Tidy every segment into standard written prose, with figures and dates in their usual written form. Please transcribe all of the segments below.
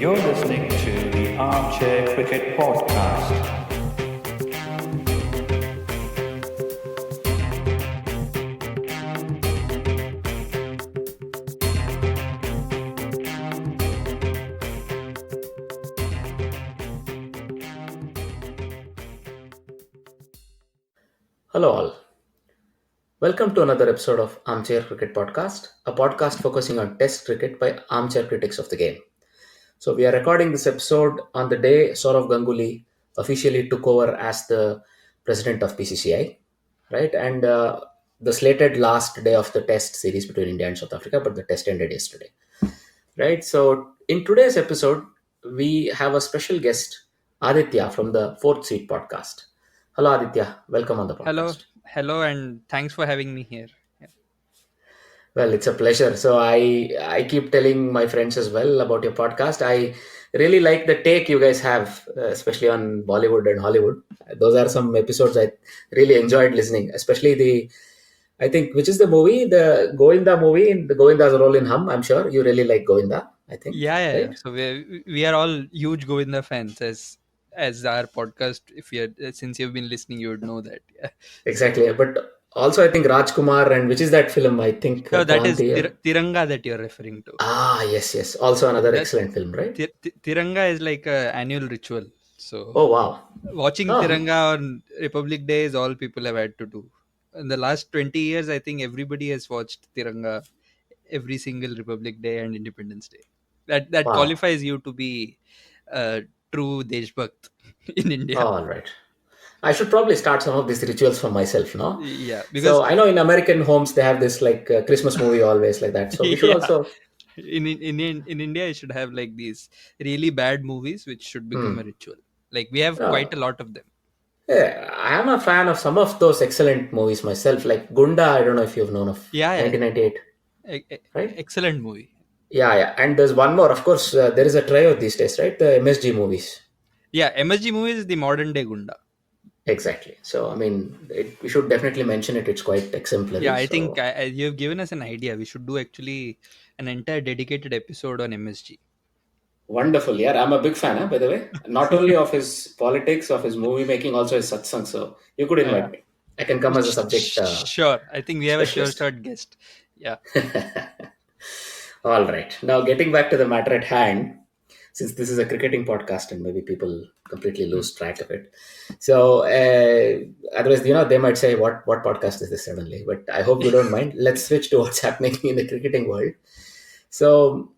You're listening to the Armchair Cricket Podcast. Hello, all. Welcome to another episode of Armchair Cricket Podcast, a podcast focusing on Test cricket by armchair critics of the game. So, we are recording this episode on the day Saurav Ganguly officially took over as the president of BCCI, right? And the slated last day of the Test series between India and South Africa, but the Test ended yesterday, right? So, in today's episode, we have a special guest, Aditya from the Fourth Seat podcast. Hello, Aditya. Welcome on the Hello, podcast. hello, and thanks for having me here. Yeah. Well, it's a pleasure. So I keep telling my friends as well about your podcast. I really like the take you guys have, especially on Bollywood and Hollywood. Those are some episodes I really enjoyed listening, especially the I think which is the movie, the Govinda movie, in the Govinda's role in Hum. I'm sure you really like Govinda. I think, Yeah. right? So we are all huge Govinda fans, as our podcast. If you since you've been listening, you would know that. Yeah. Exactly. So But also, I think Rajkumar and which is that film? I think that is Kranti. Tiranga that you're referring to. Yes. Also another That excellent film, right? Tiranga is like a annual ritual. So Oh wow. watching Oh, Tiranga on Republic Day is all people have had to do. In the last 20 years, I think everybody has watched Tiranga every single Republic Day and Independence Day. That wow. qualifies you to be a true Deshbhakt in India. All right. I should probably start some of these rituals for myself, no? Yeah, because So I know in American homes they have this like Christmas movie always like that. So we should yeah, also. in India, you should have like these really bad movies which should become a Hmm. ritual. Like we have Uh, quite a lot of them. yeah, I am a fan of some of those excellent movies myself, like Gunda. I don't know if you've known of Yeah. 1998, E- e- right? Excellent movie. Yeah. And there's one more. Of course, there is a trio these days, right? The MSG movies. Yeah, MSG movie is the modern day Gunda. Exactly. So I mean, we should definitely mention it. It's quite Yeah, exemplary. I think So you've given us an idea. We should do actually an entire dedicated episode on MSG. wonderful. Yeah, I'm a big fan, by the way. Not only of his politics, of his movie making, also his satsang. So you could Yeah. invite me. I can come as a subject Sure. I think we have a sure specialist. shot guest. Yeah. All right. Now, getting back to the matter at hand, since this is a cricketing podcast and maybe people completely Hmm. lose track of it. So, otherwise, they might say, what podcast is this suddenly? But I hope you don't mind. Let's switch to what's happening in the cricketing world. So,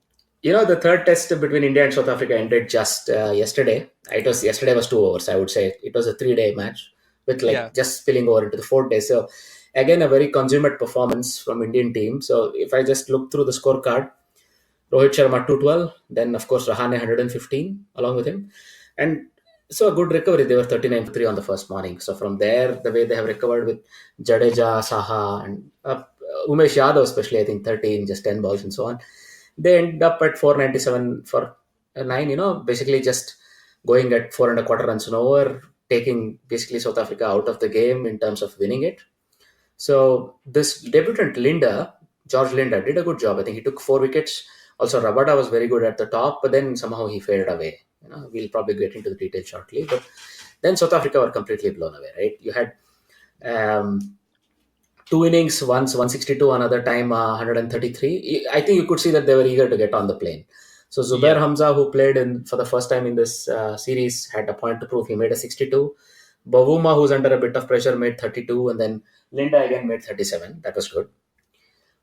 the third test between India and South Africa ended just yesterday. Yesterday was 2 hours. I would say it was a 3-day match with Yeah. like just spilling over into the fourth day. So again, a very consummate performance from Indian team. So if I just look through the scorecard, Rohit Sharma 212, then of course Rahane 115 along with him, and so a good recovery. They were 39 for 3 on the first morning. So from there, the way they have recovered with Jadeja, Saha, and Umesh Yadav, especially I think 13, just 10 balls and so on, they end up at 497 for a 9. Basically just going at 4 and a quarter runs an over, taking basically South Africa out of the game in terms of winning it. So this debutant George Linda, did a good job. I think he took 4 wickets. Also, Rabada was very good at the top, but then somehow he faded away. We'll probably get into the details shortly. But then South Africa were completely blown away, right? You had um, 2 innings, once 162, another time 133. I think you could see that they were eager to get on the plane. So Zubair Yeah. Hamza, who played in for the first time in this series, had a point to prove. He made a 62. Bavuma, who's under a bit of pressure, made 32, and then Linda again made 37. That was good.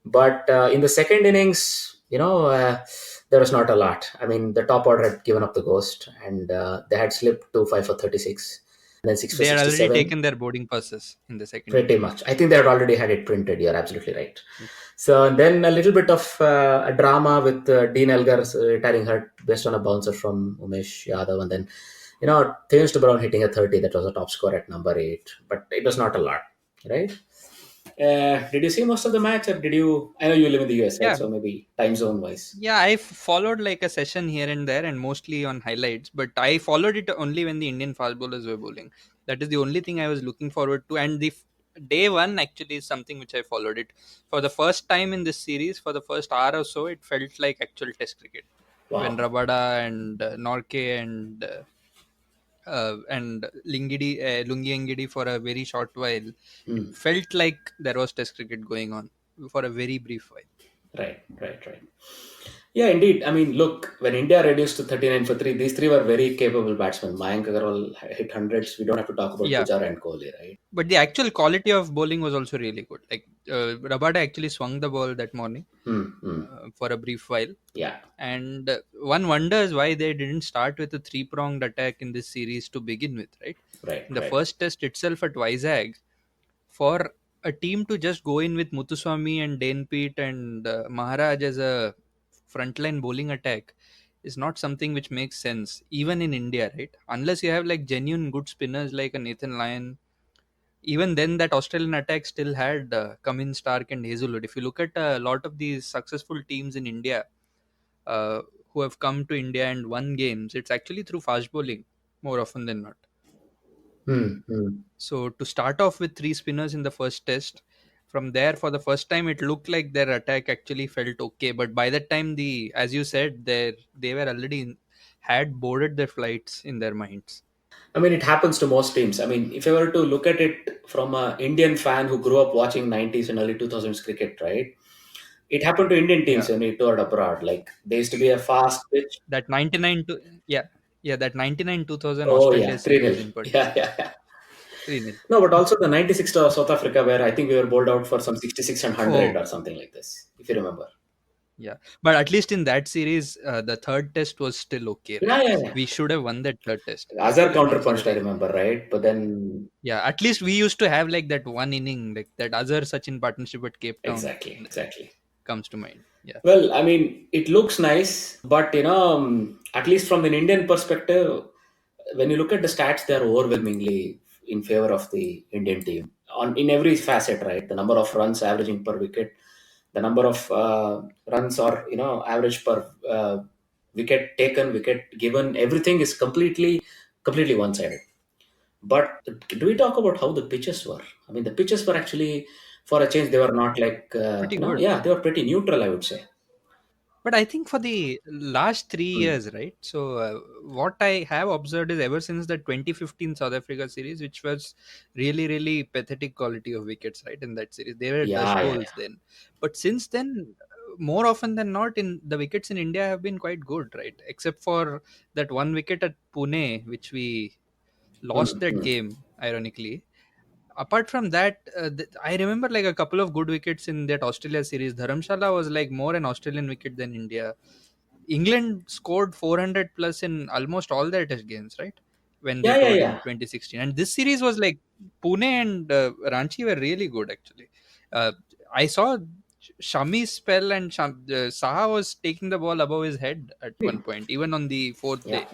But in the second innings, there was not a lot. I mean, the top order had given up the ghost, and they had slipped to 5 for 36, and then 6 for They had already 67. taken their boarding passes in the second Pretty innings. much. I think they had already had it printed. You're absolutely right. Hmm. So and then a little bit of a drama with Dean Elgar retiring hurt based on a bouncer from Umesh Yadav, and then Thames to Brown hitting a 30. That was a top score at number 8, but it was not a lot, right? Did you see most of the match, or did you? I know you live in the US, right? Yeah. So maybe time zone wise. Yeah, I followed like a session here and there and mostly on highlights, but I followed it only when the Indian fast bowlers were bowling. That is the only thing I was looking forward to. And the day one actually is something which I followed it for the first time in this series. For the first hour or so, it felt like actual test cricket. when Wow. Rabada and Norke and Lungi Ngidi for a very short while, it Hmm. felt like there was Test cricket going on for a very brief while. Right, right, right. Yeah, indeed. I mean, look, when India reduced to 39 for 3, these three were very capable batsmen. Mayank Agarwal hit hundreds. We don't have to talk about Yeah, Pujara and Kohli, right? but the actual quality of bowling was also really good. Like Rabada actually swung the ball that morning Hmm, hmm. for a brief while. Yeah, And one wonders why they didn't start with a three pronged attack in this series to begin with, right? right, In the right. first test itself at Vizag, for a team to just go in with Muthuswamy and Danepeet and Maharaj as a frontline bowling attack is not something which makes sense, even in India, right? Unless you have like genuine good spinners like a Nathan Lyon. Even then, that Australian attack still had Cummins, Stark, and Hazelwood. If you look at a lot of these successful teams in India, uh, who have come to India and won games, it's actually through fast bowling more often than not. Hmm, hmm. So to start off with three spinners in the first test, from there for the first time it looked like their attack actually felt okay. But by that time, the as you said, they were already had boarded their flights in their minds. I mean, it happens to most teams. I mean, if I were to look at it from an Indian fan who grew up watching 90s and early 2000s cricket, right? It happened to Indian teams Yeah, when we toured abroad. Like, there used to be a fast pitch. that 99 to yeah yeah that 99 2000 Oh, Australia yeah, 3 series nil. in Yeah, particular. yeah, yeah. 3-0. No, but also the 96 to South Africa, where I think we were bowled out for some 66 and 100 Oh, or something like this, if you remember. yeah, but at least in that series, the third test was still okay, right? Yeah, yeah, yeah. We should have won that third test. Azhar If not for counterpunched, I the remember, right? But then, Yeah, at least we used to have like that one inning, like that Azhar Sachin partnership at Cape Town exactly, exactly. comes to mind. Yeah, Well, I mean, it looks nice, but at least from an Indian perspective, when you look at the stats, they are overwhelmingly in favor of the Indian team on in every facet, right? The number of runs averaging per wicket, the number of runs or average per wicket taken, wicket given, everything is completely one sided. But do we talk about how the pitches were? I mean, the pitches were actually, for a change, they were not like, pretty good. yeah, they were pretty neutral, I would say. But I think for the last three Hmm. years, right? So what I have observed is ever since the 2015 South Africa series, which was really, really pathetic quality of wickets, right? In that series, they were dust Yeah, yeah, bowls then. But since then, more often than not, in the wickets in India have been quite good, right? Except for that one wicket at Pune, which we yeah. lost that game, ironically. Apart from that, I remember like a couple of good wickets in that Australia series. Dharamshala was like more an Australian wicket than India. England scored 400 plus in almost all their test games, right? When they Yeah, yeah, toured in yeah. 2016. And this series was like Pune and Ranchi were really good, actually. Uh, I saw Shami's spell and Saha was taking the ball above his head at I one mean, point, even on the fourth yeah. day.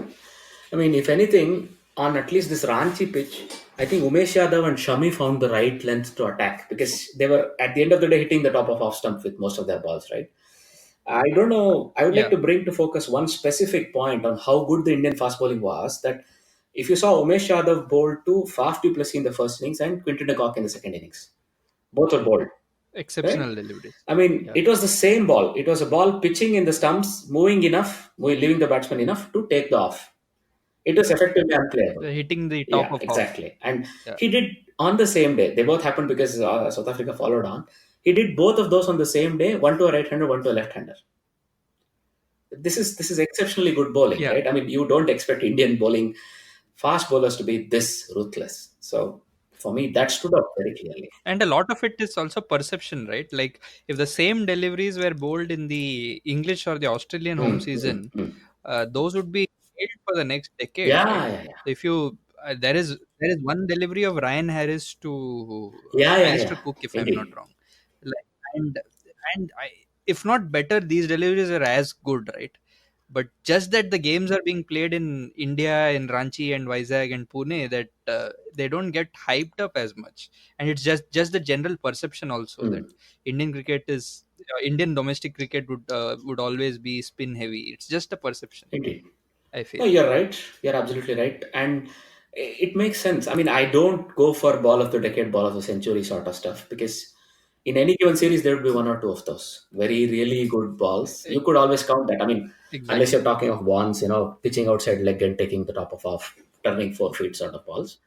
I mean, if anything, on at least this Ranchi pitch, I think Umesh Yadav and Shami found the right length to attack because they were at the end of the day hitting the top of off stump with most of their balls, right? I don't know. I would like Yeah, to bring to focus one specific point on how good the Indian fast bowling was. That if you saw Umesh Yadav bowl to Faf du Plessis in the first innings and Quinton de Kock in the second innings, both were bowled, right? exceptional deliveries. I mean, Yeah. it was the same ball. It was a ball pitching in the stumps, leaving the batsman enough to take the off. It was effectively unplayable. Hitting the top Yeah, of off. exactly. And Yeah. he did on the same day. They both happened because South Africa followed on. He did both of those on the same day, one to a right-hander, one to a left-hander. This is exceptionally good bowling, Yeah. right? I mean, you don't expect Indian bowling fast bowlers to be this ruthless. So for me, that stood out very clearly. And a lot of it is also perception, right? Like if the same deliveries were bowled in the English or the Australian home Hmm, hmm, season, hmm. those would be held for the next decade, right? Yeah, yeah, yeah. So if you there is one delivery of Ryan Harris to Yeah, yeah, Alistair yeah. Cook, if I'm not Indeed. wrong. Like, and if not better, these deliveries are as good, right? But just that the games are being played in India, in Ranchi and Vizag and Pune, that they don't get hyped up as much, and it's just the general perception also Hmm. that Indian domestic cricket would always be spin heavy. It's just a perception, Indeed. I No, feel. you're right. You're absolutely right. And it makes sense. I mean, I don't go for ball of the decade, ball of the century sort of stuff because in any given series, there would be one or two of those very, really good balls. You E- could always count that. I mean, unless you're exactly. talking of ones, pitching outside leg and taking the top of off, turning 4 feet sort of balls.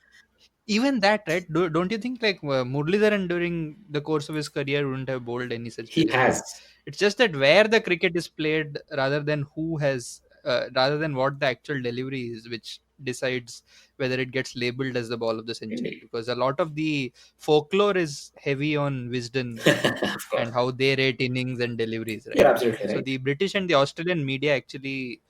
Even that, right? Don't you think like Muralidharan during the course of his career wouldn't have bowled any such He deliveries? has. It's just that where the cricket is played, rather than what the actual delivery is, which decides whether it gets labeled as the ball of the century. Indeed. Because a lot of the folklore is heavy on wisdom Of course. and how they rate innings and deliveries, You're right? absolutely So right. the British and the Australian media actually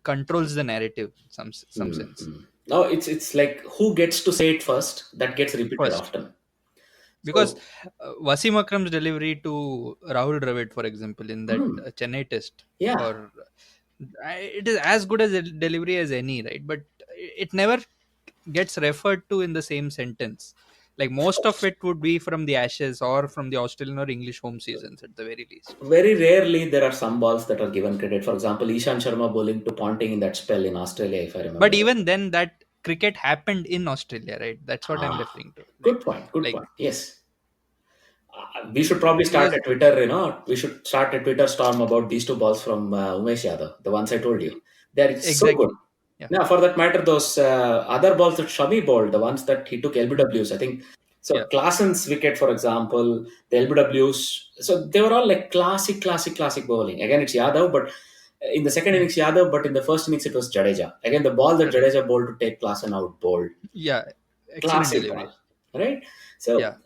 controls the narrative in some sense. Mm-hmm. Now it's like who gets to say it first that gets repeated First, often. because So Wasim Akram's delivery to Rahul Dravid, for example, in that Chennai test, yeah, or it is as good as a delivery as any, right? But it never gets referred to in the same sentence. Like of most of course. it would be from the Ashes or from the Australian or English home seasons at the very least. Very rarely there are some balls that are given credit. For example, Ishan Sharma bowling to Ponting in that spell in Australia, if I But remember right. even then, that cricket happened in Australia, right? That's what I'm Ah, referring to. good point. Good Like point. Yes. We should probably start because a Twitter, we should start a Twitter storm about these two balls from Umesh Yadav, the ones I told you. They're so good. exactly, yeah, Now, for that matter, those other balls that Shami bowled, the ones that he took LBWs, I think. So, yeah, Klaasen's wicket, for example, the LBWs, so they were all like classic bowling. Again, it's Yadav, but in the second mm, innings, Yadav, but in the first innings, it was Jadeja. Again, the ball that correct, Jadeja bowled to take Klaasen out, bowled. yeah, excellent Classic ball, delivery, right? So, yeah.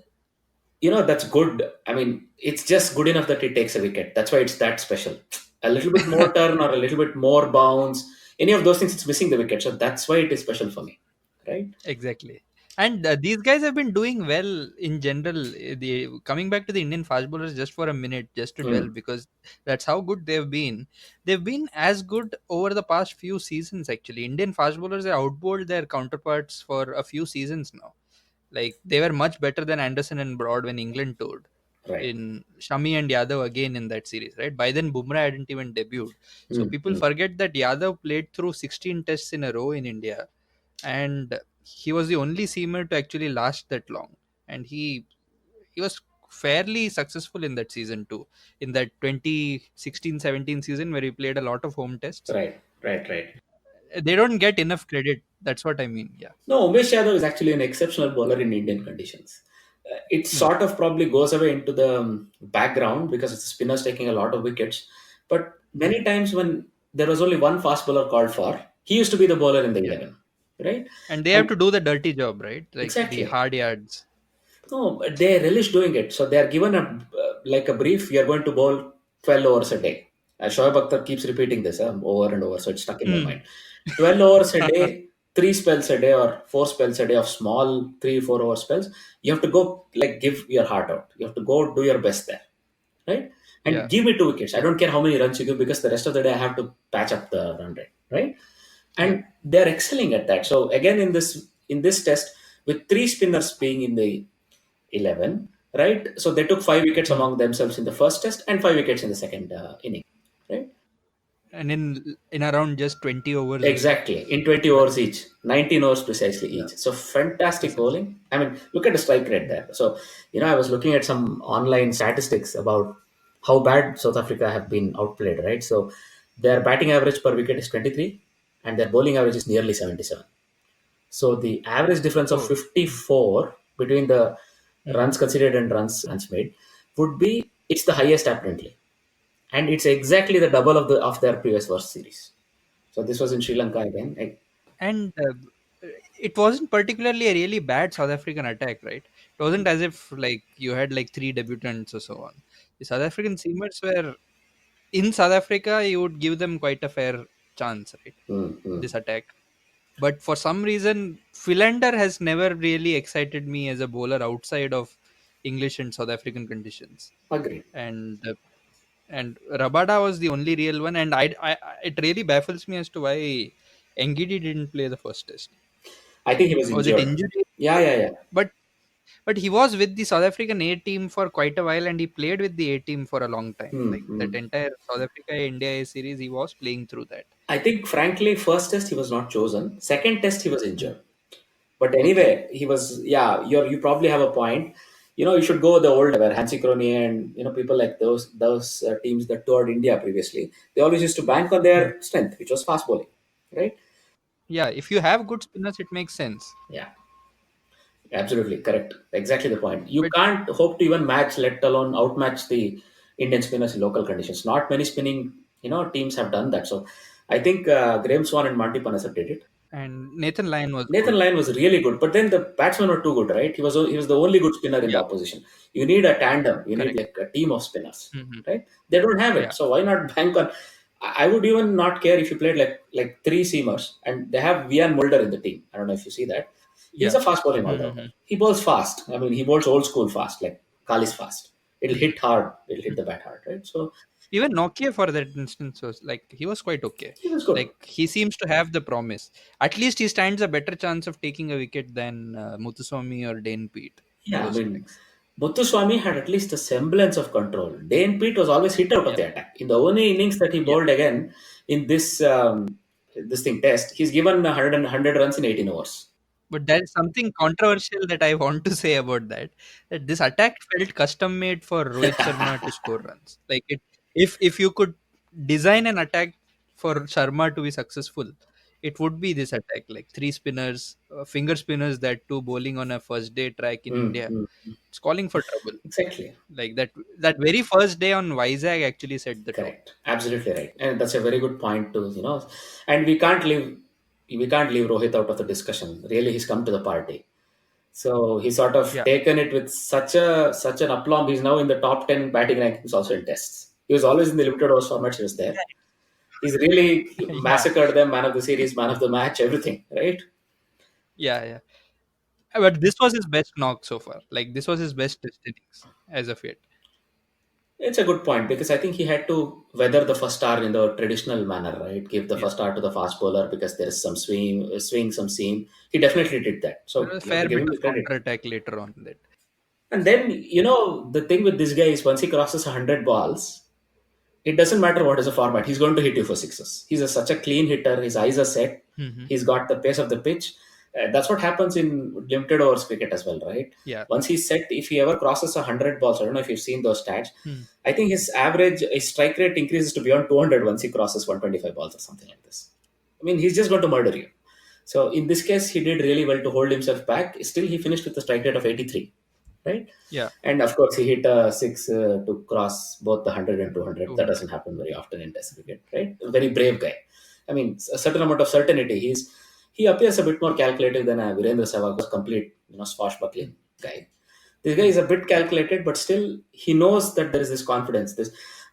that's good. I mean, it's just good enough that it takes a wicket. That's why it's that special. A little bit more turn or a little bit more bounce, any of those things, it's missing the wicket. So that's why it is special for me, right? Exactly. And these guys have been doing well in general. The coming back to the Indian fast bowlers just for a minute, just to dwell, Mm, because that's how good they've been. They've been as good over the past few seasons. Actually, Indian fast bowlers have outbowled their counterparts for a few seasons now. Like they were much better than Anderson and Broad when England toured. right. In Shami and Yadav again in that series, right? By then Bumrah hadn't even debuted. So Mm, people mm, forget that Yadav played through 16 tests in a row in India, and he was the only seamer to actually last that long, and he was fairly successful in that season too, in that 2016-17 season where he played a lot of home tests. right, right, right. They don't get enough credit, that's what I mean, yeah. No, Umesh Yadav is actually an exceptional bowler in Indian conditions. It Hmm. sort of probably goes away into the background because it's spinners taking a lot of wickets. But Hmm. many times when there was only one fast bowler called for, he used to be the bowler in the Yeah, 11, right? and they have And to do the dirty job, right? Like the exactly. hard yards. No, they relish doing it. So they are given like a brief. You are going to bowl 12 overs a day. Shoaib Akhtar keeps repeating this over and over, so it's stuck in my Hmm. mind. 12 hours a day, 3 spells a day, or 4 spells a day of small 3 4 hour spells. You have to go like give your heart out. You have to go do your best there, right? And Yeah, give me 2 wickets. I yeah, don't care how many runs you give because the rest of the day I have to patch up the run rate, right? yeah. And they're excelling at that. So again, in this test, with three spinners being in the 11, right? So they took 5 wickets Hmm. among themselves in the first test and 5 wickets in the second inning, right? And in around just 20 overs or so. Exactly. In 20 That, overs each, 19 overs precisely yeah, each. So fantastic precisely. bowling. I mean, look at the strike rate there. So, I was looking at some online statistics about how bad South Africa have been outplayed, right? So their batting average per wicket is 23 and their bowling average is nearly 77. So the average difference of Oh. 54 between the Hmm. runs conceded and runs made would be it's the highest apparently, and it's exactly the double of their previous worst series. So this was in Sri Lanka again. And it wasn't particularly a really bad South African attack, right? It wasn't as if like you had like three debutants or so on. The South African seamers were in South Africa. You would give them quite a fair chance, right? Mm, mm. This attack, but for some reason, Philander has never really excited me as a bowler outside of English and South African conditions, Agreed. and Rabada was the only real one, and it really baffles me as to why Ngidi didn't play the first test. I think he was Was it injured. injury? Yeah, yeah, yeah. But he was with the South African A team for quite a while, and he played with the A team for a long time. Mm, Like that mm. entire South Africa India A series, he was playing through that. I think, frankly, first test he was not chosen. Second test he was Hmm. injured. But Okay. anyway, he was. Yeah, you probably have a point. You should go with the old where Hansi Crony and people like those teams that toured India previously. They always used to bank on Hmm. their strength, which was fast bowling, right? Yeah, if you have good spinners, it makes sense. Yeah, absolutely correct. Exactly the point. You But can't hope to even match, let alone outmatch the Indian spinners in local conditions. Not many spinning teams have done that. So I think Graham Swan and Monty Panesar did it. and Nathan Lyon was Nathan good. Lyon was really good, but then the batsmen were too good, right? He was the only good spinner in the Yeah, opposition. You need a tandem. You need correct. like a team of spinners, Hmm. right? They don't have it, Yeah, so why not bank on? I would even not care if you played like three seamers, and they have Vian Mulder in the team. I don't know if you see that. He's yeah. a fast bowling all rounder. Hmm. He bowls fast. I mean, he bowls old school fast, like Kali's fast. It'll hit hard. It'll hit the bat hard, right? So Even Nokia for that instance was like he was quite okay. he was good. Like he seems to have the promise. At least he stands a better chance of taking a wicket than Muthuswamy or Dane Pete Yeah, I most mean, times. Muthuswamy had at least a semblance of control. Dane Pete was always hit out of Yeah, the attack. In the only innings that he yeah. bowled again in this thing test, he's given 100 runs in 18 overs. But there is something controversial that I want to say about that. That this attack felt custom made for Rohit Sharma to score runs. Like it, if you could design an attack for Sharma to be successful, it would be this attack. Like three spinners, finger spinners, that two bowling on a first day track in Mm, India. mm, It's calling for trouble. exactly. Like that very first day on Vizag actually set the tone. Correct. Absolutely right. And that's a very good point to. And we can't leave Rohit out of the discussion. Really, he's come to the party. So he sort of Yeah, taken it with such an aplomb. He's now in the top 10 batting rankings also in tests. He was always in the limited overs format. He was there. He's really yeah, massacred them, man of the series, man of the match, everything, right? yeah, yeah. But this was his best knock so far. Like this was his best test innings as of yet. It's a good point because I think he had to weather the first hour in the traditional manner, right? Give the Yeah. first hour to the fast bowler because there is some swing, some seam. He definitely did that. There So was a you have to fair give bit him the of credit. counter attack later on that. And then, the thing with this guy is once he crosses 100 balls, it doesn't matter what is the format. He's going to hit you for sixes. Such a clean hitter. His eyes are set. Hmm. He's got the pace of the pitch. That's what happens in limited overs cricket as well, right? Yeah. Once he's set, if he ever crosses 100 balls, I don't know if you've seen those stats. Hmm. I think his strike rate increases to beyond 200 once he crosses 125 balls or something like this. I mean, he's just going to murder you. So in this case, he did really well to hold himself back. Still, he finished with a strike rate of 83, right? Yeah. And of course, he hit a six to cross both the 100 and 200. That 200. doesn't happen very often in Test cricket, right? A very brave guy. I mean, a certain amount of certainty. He appears a bit more calculated than a Virendra Sehwag, who's complete, swashbuckling guy. This guy is a bit calculated, but still he knows that there is this confidence.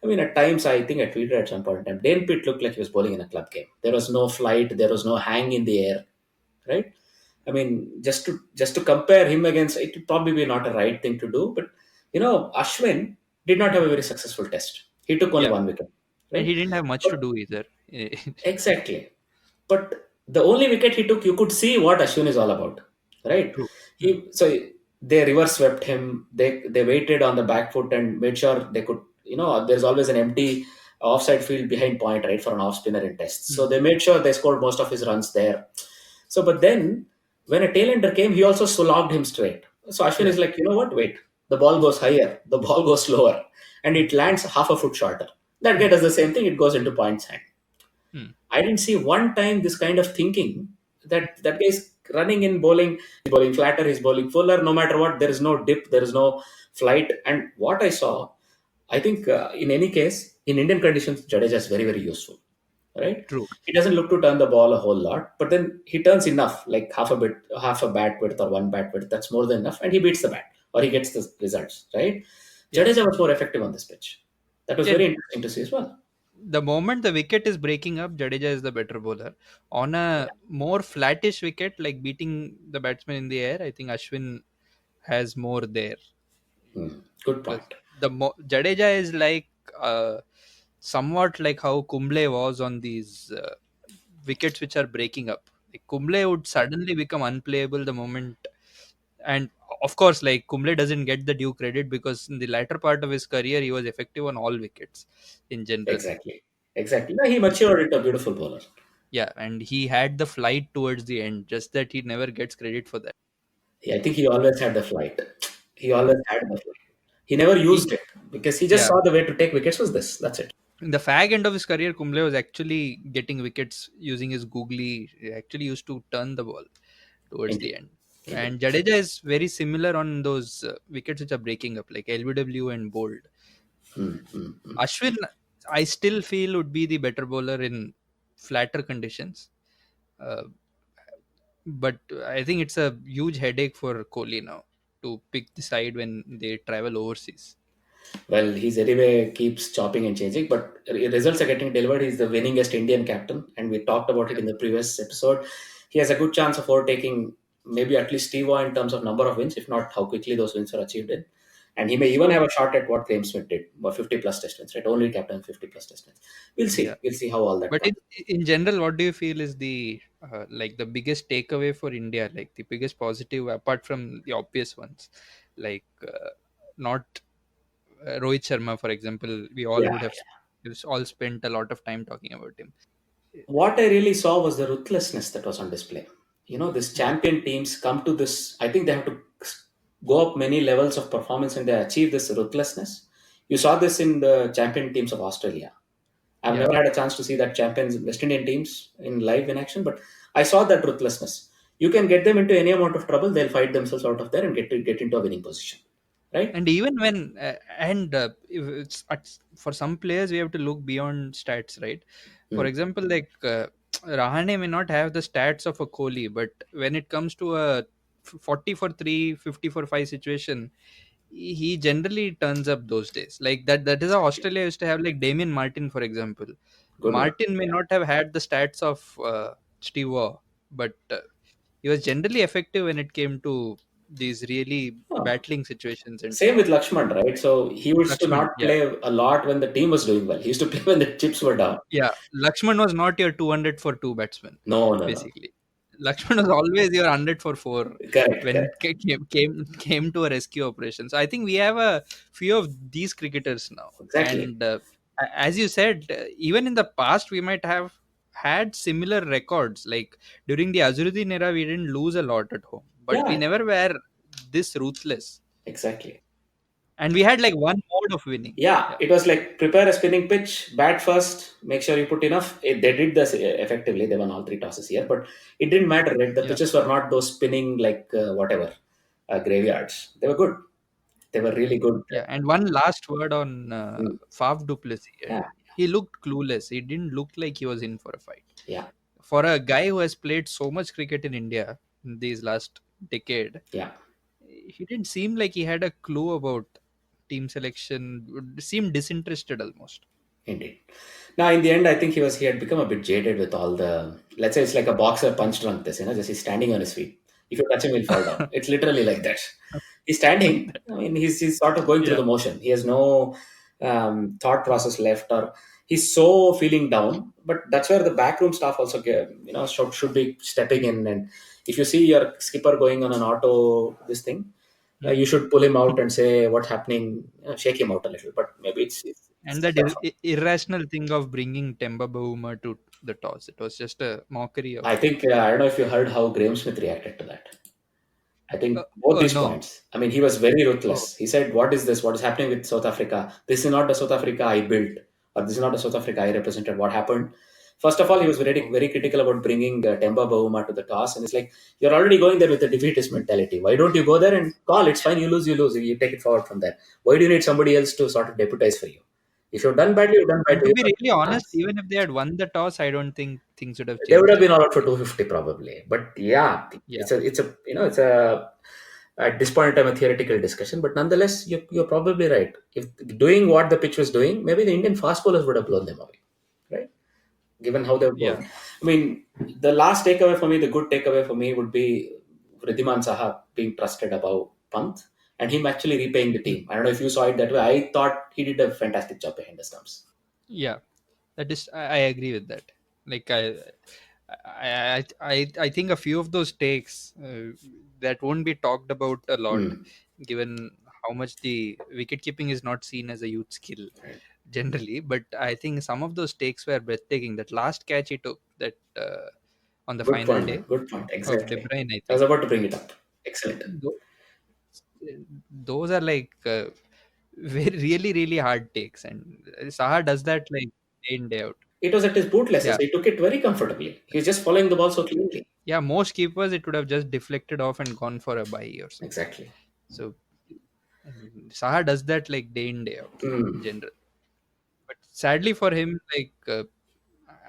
I mean, at times I think I tweeted at some point in time, Dane Pitt looked like he was bowling in a club game. There was no flight, there was no hang in the air, right? I mean, just to compare him against it would probably be not a right thing to do. But Ashwin did not have a very successful test. He took only Yeah. one wicket, And he right? didn't have much to But do either. exactly. But the only wicket he took, you could see what Ashwin is all about, right? True. Hmm. So they reverse swept him. They waited on the back foot and made sure they could. There's always an empty offside field behind point, right, for an off spinner in tests. So Hmm. they made sure they scored most of his runs there. So, but then when a tailender came, he also slogged him straight. So Ashwin Yeah. is like, you know what? Wait, the ball goes higher, the ball goes slower, and it lands half a foot shorter. That guy Hmm. does the same thing. It goes into points hand. Hmm. I didn't see one time this kind of thinking that guy is running in bowling, he's bowling flatter, he's bowling fuller, no matter what, there is no dip, there is no flight. And what I saw, I think in any case, in Indian conditions, Jadeja is very, very useful, right? True. He doesn't look to turn the ball a whole lot, but then he turns enough, like half a bat width or one bat width. That's more than enough, and he beats the bat or he gets the results, right? Yeah. Jadeja was more effective on this pitch. That was Yeah. very interesting to see as well. The moment the wicket is breaking up, Jadeja is the better bowler. On Yeah. a more flattish wicket, like beating the batsman in the air, I think Ashwin has more there. Hmm. Good Because point. Jadeja is like somewhat like how Kumble was on these wickets which are breaking up. Like Kumble would suddenly become unplayable the moment, and of course, like Kumble doesn't get the due credit because in the latter part of his career he was effective on all wickets in general. Exactly. Exactly. No, he matured into a beautiful bowler. Yeah, and he had the flight towards the end, just that he never gets credit for that. I think he always had the flight. He always had the floor. He never He, used it because he just yeah, saw the way to take wickets was this. That's it. in the fag end of his career, Kumble was actually getting wickets using his googly. He actually used to turn the ball towards Indeed. the end. Indeed. And Jadeja is very similar on those wickets which are breaking up, like LBW and Bold. Hmm, hmm, hmm. Ashwin, I still feel would be the better bowler in flatter conditions. Uh, but I think it's a huge headache for Kohli now to pick the side when they travel overseas. Well, he's anyway keeps chopping and changing, but results are getting delivered. He's the winningest Indian captain, and we talked about it Yeah, in the previous episode. He has a good chance of overtaking maybe at least Steve in terms of number of wins, if not how quickly those wins are achieved in. And he may even have a shot at what Graham Smith did, about 50 plus test wins, right? Only captain 50 plus test wins. We'll yeah. see. We'll see how all that But comes. in general, what do you feel is the like the biggest takeaway for India, like the biggest positive apart from the obvious ones, like not Rohit Sharma, for example, we all Yeah. would have all spent a lot of time talking about him. What I really saw was the ruthlessness that was on display. This Yeah, champion teams come to this. I think they have to go up many levels of performance and they achieve this ruthlessness. You saw this in the champion teams of Australia. I've yeah. never had a chance to see that champions West Indian teams in live in action, but I saw that ruthlessness. You can get them into any amount of trouble; they'll fight themselves out of there and get into a winning position, right? And even when if for some players we have to look beyond stats, right? For Hmm. example, like Rahane may not have the stats of a Kohli, but when it comes to a 40 for 3, 50 for 5 situation, he generally turns up those days. Like that is how Australia used to have like Damien Martin, for example. Good one. Martin may not have had the stats of Steve Waugh, but he was generally effective when it came to these really Oh, battling situations and same stuff. with Lakshman, right? So he used to Lakshman, not yeah. play a lot when the team was doing well. He used to play when the chips were down. Yeah, Lakshman was not your 200 for 2 batsman, No, no, no. basically. Lakshman was always your 100 for 4 Correct, when it correct. came to a rescue operation. So I think we have a few of these cricketers now. Exactly. And as you said, even in the past, we might have had similar records. Like during the Azharuddin era, we didn't lose a lot at home, but we Yeah, never were this ruthless. exactly. And we had like one mode of winning. Yeah, Yeah, it was like prepare a spinning pitch, bat first, make sure you put enough. They did this effectively. They won all three tosses here, but it didn't matter, right? The yeah. pitches were not those spinning like whatever graveyards. They were good. They were really good. Yeah, and one last word on Mm, Faf du Plessis. yeah, He looked clueless. He didn't look like he was in for a fight. yeah, For a guy who has played so much cricket in India in these last decade, yeah. he didn't seem like he had a clue about team selection. Seemed disinterested almost. Indeed. Now, in the end, I think he had become a bit jaded with all the. Let's say it's like a boxer punch drunk. Just he's standing on his feet. If you touch him, he'll fall down. It's literally like that. He's standing. I mean, he's sort of going through Yeah, the motion. He has no thought process left, or he's so feeling down. But that's where the backroom staff also, should be stepping in. And if you see your skipper going on an auto, this thing, mm. you should pull him out and say what's happening. Shake him out a little. But maybe it's And that irrational thing of bringing Temba Bavuma to the toss. It was just a mockery of. I think I don't know if you heard how Graham Smith reacted to that. I Uh, think both these no. points. I mean, he was very Oh, ruthless. He said, "What is this? What is happening with South Africa? This is not the South Africa I built, or this is not the South Africa I represented. What happened?" First of all, he was very, oh, very critical about bringing Temba Bavuma to the toss, and it's like you're already going there with a defeatist mentality. Why don't you go there and call? It's fine. You lose. You lose. You take it forward from there. Why do you need somebody else to sort of deputize for you? If you've done badly, you've done and badly. to You be have really a honest, chance. even if they had won the toss, I don't think things would have They would have changed. been all out for 250 probably. But yeah, Yeah, it's a at this point in time a theoretical discussion. But nonetheless, you're probably right. If doing what the pitch was doing, maybe the Indian fast bowlers would have blown them away, right? Given how they've yeah. bowled. I mean, the last takeaway for me, the good takeaway for me would be Riddhiman Saha being trusted above Pant and him actually repaying the Mm. team. I don't know if you saw it that way. I thought he did a fantastic job behind the stumps. Yeah, that is, I agree with that. Like I think a few of those takes that won't be talked about a lot, Hmm. given how much the wicket keeping is not seen as a youth skill Right. generally. But I think some of those takes were breathtaking. That last catch he took, that on the Good final point, day man. Good point. of De Exactly. Bruyne, I I was think. about to bring it up. Excellent. those are like very really really hard takes, and Saha does that like day in day out. It was at his boot laces. Yeah, He took it very comfortably. He was just following the ball so cleanly. yeah. Most keepers it would have just deflected off and gone for a bye or something. Exactly. So Saha does that like day in day out in Mm. general. But sadly for him, like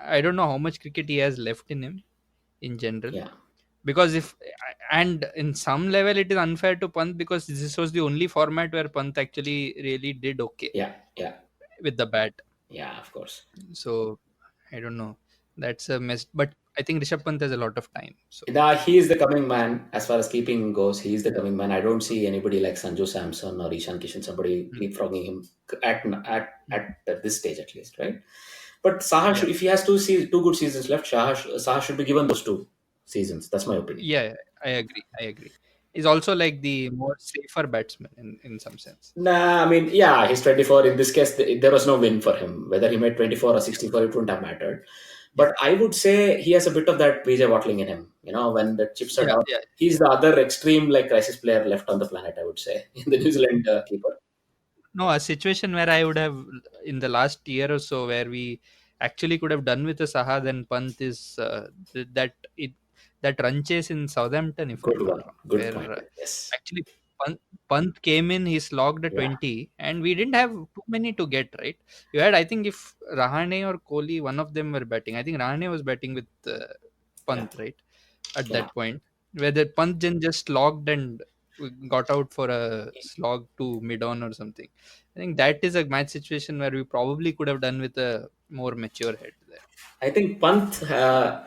I don't know how much cricket he has left in him in general. Yeah. Because if and in some level it is unfair to Pant because this was the only format where Pant actually really did okay Yeah. Yeah. with the bat. Yeah. Of course. So I don't know. That's a mess. But I think Rishabh Pant has a lot of time. So He is the coming man as far as keeping goes. He is the coming man. I don't see anybody like Sanju Samson or Ishan Kishan, somebody mm, leapfrogging him mm, at this stage at least, right? But Saha, yeah, if he has two good seasons left, Saha should be given those 2 seasons. That's my opinion. yeah, I agree. I agree. He's also like the more safer batsman in some sense. Nah, I mean, yeah, he's 24. In this case, there was no win for him. Whether he made 24 or Yeah, 64, it wouldn't have mattered. yeah, But I would say he has a bit of that Vijay Watling in him. When the chips are yeah, down, yeah. he's the other extreme like crisis player left on the planet, I would say, in the New Zealand keeper. No, a situation where I would have in the last year or so where we actually could have done with a Saha than Pant is that run chase in Southampton, if I'm Good not one. wrong, Good point. where Yes. actually Pant came in, he slogged a Yeah. 20, and we didn't have too many to get right. You had, I think, if Rahane or Kohli, one of them were batting. I think Rahane was batting with Yeah. Pant, right, at Yeah. that point, where the Pant then just slogged and got out for a slog to mid on or something. I think that is a match situation where we probably could have done with a more mature head there. I think Pant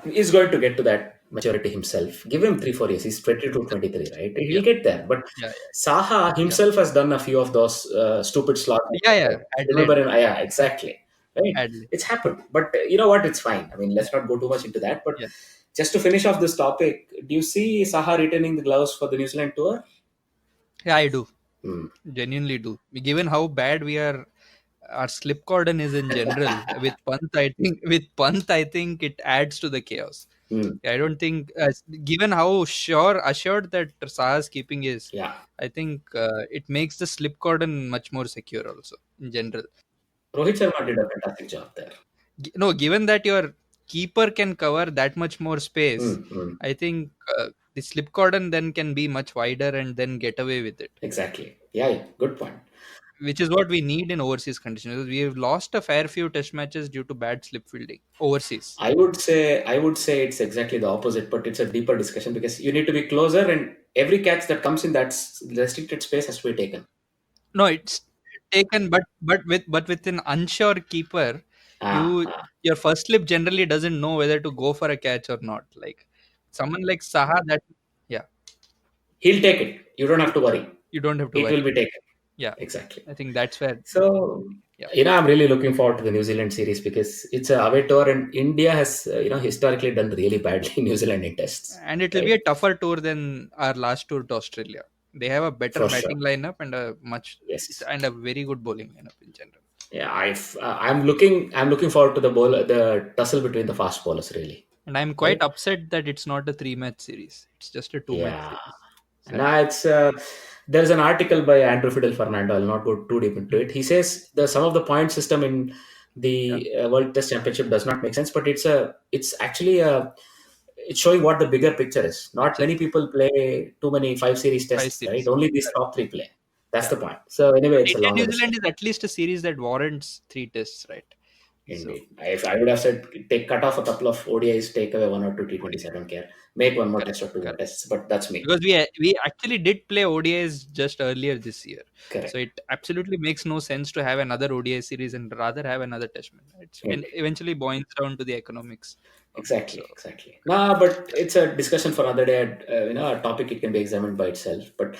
is going to get to that maturity himself. Give him 3, 4 years. He's 22, 23, right? Yeah, He'll get there. But yeah, Saha yeah, himself has done a few of those stupid slots. yeah, yeah. Right? Adelaide, Remember him? Yeah, exactly. Right? Adelaide. It's happened. But you know what? It's fine. I mean, let's not go too much into that. But Yeah, just to finish off this topic, do you see Saha retaining the gloves for the New Zealand tour? yeah, I do. Hmm. Genuinely do. Given how bad we are, our slip cordon is in general with Pant. I think it adds to the chaos. Hmm. I don't think, given how assured that Saha's keeping is, Yeah. I think it makes the slip cordon much more secure also in general. Rohit Sharma did a fantastic job there. No, given that your keeper can cover that much more space, Hmm. Hmm. I think the slip cordon then can be much wider and then get away with it, Exactly. Yeah, yeah. Good point. which is what we need in overseas conditions. We have lost a fair few test matches due to bad slip fielding overseas. I would say it's exactly the opposite, but it's a deeper discussion because you need to be closer, and every catch that comes in that restricted space has to be taken. No, it's taken, but with an unsure keeper, Ah, you ah. your first slip generally doesn't know whether to go for a catch or not. Like someone like Saha, that yeah, He'll take it. You don't have to worry. you don't have to It will worry. be taken. Yeah, Exactly. I think that's where So, yeah, I'm really looking forward to the New Zealand series because it's a away tour, and India has, historically done really badly in New Zealand in tests, and it will be right? a tougher tour than our last tour to Australia. They have a better For sure. batting lineup and Yes. and a very good bowling lineup in general. Yeah, I'm looking forward to the tussle between the fast bowlers, really. And I'm quite Right? upset that it's not a 3 match series. It's just a 2 match Yeah. series. Now Sadly. it's there's an article by Andrew Fidel Fernando. I'll not go too deep into Mm. it. He says the some of the point system in Yeah. the World Test Championship does not make sense, but it's actually it's showing what the bigger picture is. Not Picture. many people play too many 5 series Five tests, right? series. Only these Correct. top three play. That's Yeah. the point. So anyway, But it's a India longer New Zealand discussion. is at least a series that warrants 3 tests, right? So Indeed. If I would have said cut off a couple of ODIs, take away one or two T20s, I don't care. Make one more correct, test or two more correct. tests, but that's me. Because we actually did play ODIs just earlier this year, so Correct. it absolutely makes no sense to have another ODI series and rather have another test match. It's when Indeed. eventually boils down to the economics of it. So Exactly, exactly. No, but it's a discussion for another day. A topic it can be examined by itself. But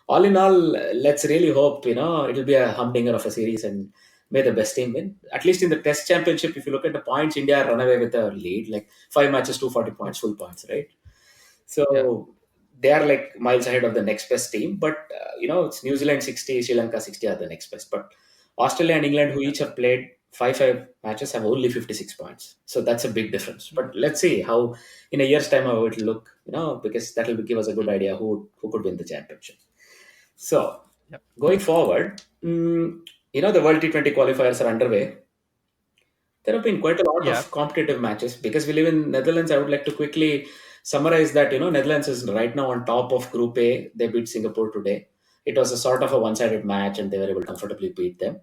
all in all, let's really hope it'll be a humdinger of a series, and may the best team win. At least in the Test Championship, if you look at the points, India run away with a lead, like 5 matches, 240 points, full points, right? yeah, So they are like miles ahead of the next best team. But it's New Zealand 60, Sri Lanka 60 are the next best. But Australia and England, who yeah, each have played five matches, have only 56 points. So that's a big difference. But let's see how in a year's time how it will look. Because that will give us a good idea who could win the championship. So Yep. going forward, the World T20 qualifiers are underway. There have been quite a lot Yeah. of competitive matches because we live in Netherlands. I would like to quickly summarize that Netherlands is right now on top of Group A. They beat Singapore today. It was a sort of a one-sided match, and they were able to comfortably beat them.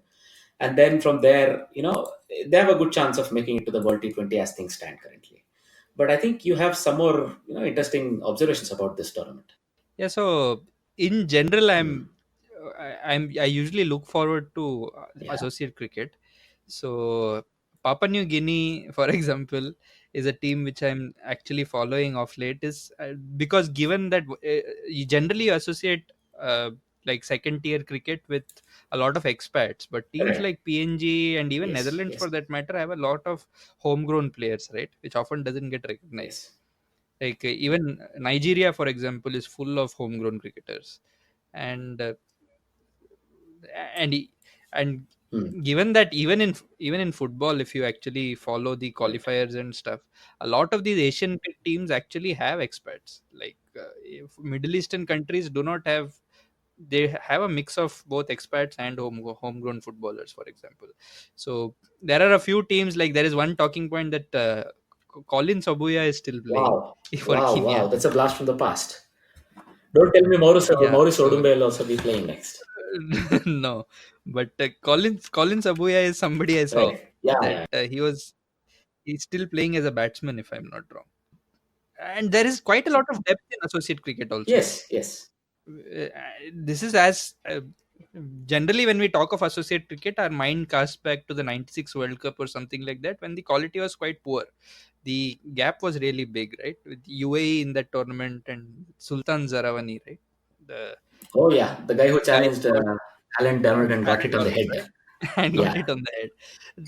And then from there, they have a good chance of making it to the World T20 as things stand currently. But I think you have some more interesting observations about this tournament. Yeah, so in general, Hmm. I usually look forward to Yeah, associate cricket. So Papua New Guinea, for example, is a team which I'm actually following of late. Is because given that you generally associate like second tier cricket with a lot of expats, but teams correct. like PNG and even Yes, Netherlands, yes, for that matter, have a lot of homegrown players, right, which often doesn't get recognized. yes. Like even Nigeria, for example, is full of homegrown cricketers, and and he- and Hmm. given that even in football, if you actually follow the Correct. qualifiers and stuff, a lot of these Asian teams actually have experts. Like if Middle Eastern countries do not have, they have a mix of both expats and homegrown footballers, for example. So there are a few teams, like there is one talking point that Colin Sabuya is still playing Wow, for wow, wow. Kenya. That's a blast from the past. Don't tell me Yeah, Maurice so Odumbe will also be playing next. no, but Collins Abuya is somebody I saw Right. Yeah, that yeah. he's still playing as a batsman, if I'm not wrong. And there is quite a lot of depth in associate cricket also. Yes, yes. This is as generally when we talk of associate cricket, our mind casts back to the '96 World Cup or something like that, when the quality was quite poor. The gap was really big, right? With UAE in that tournament and Sultan Zarawani, right? The Oh, yeah. The guy who guy challenged who got Alan Donald and got Alan it on the Donald, head. right? And got Yeah. it on the head.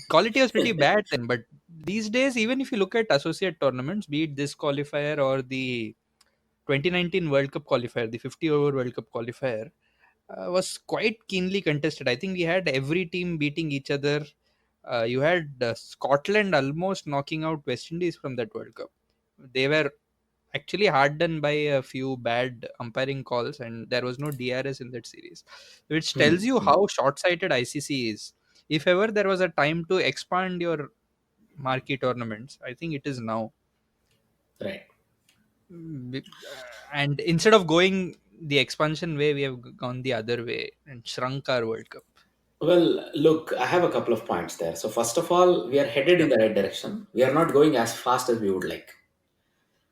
Quality was pretty bad then, but these days, even if you look at associate tournaments, be it this qualifier or the 2019 World Cup qualifier, the 50 over World Cup qualifier, was quite keenly contested. I think we had every team beating each other. You had Scotland almost knocking out West Indies from that World Cup. They were actually hard done by a few bad umpiring calls, and there was no DRS in that series, which Hmm, tells you hmm. how short-sighted ICC is. If ever there was a time to expand your marquee tournaments, I think it is now. Right. And instead of going the expansion way, we have gone the other way and shrunk our World Cup. Well, look, I have a couple of points there. So, first of all, we are headed in Yep. the right direction. We are not going as fast as we would like.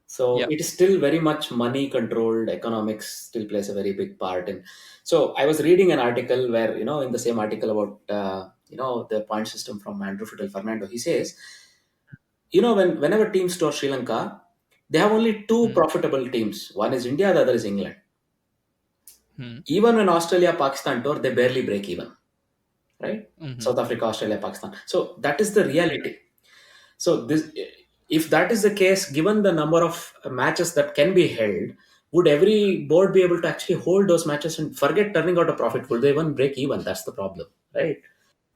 So, Yep. it is still very much money controlled. Economics still plays a very big part in. So, I was reading an article where, in the same article about, the point system from Andrew Fidel Fernando, he says, whenever teams tour Sri Lanka, they have only two Hmm. profitable teams. One is India, the other is England. Hmm. Even when Australia, Pakistan tour, they barely break even, right? Hmm. South Africa, Australia, Pakistan. So that is the reality. So this, if that is the case, given the number of matches that can be held, would every board be able to actually hold those matches and forget turning out a profit? Will they even break even? That's the problem, right?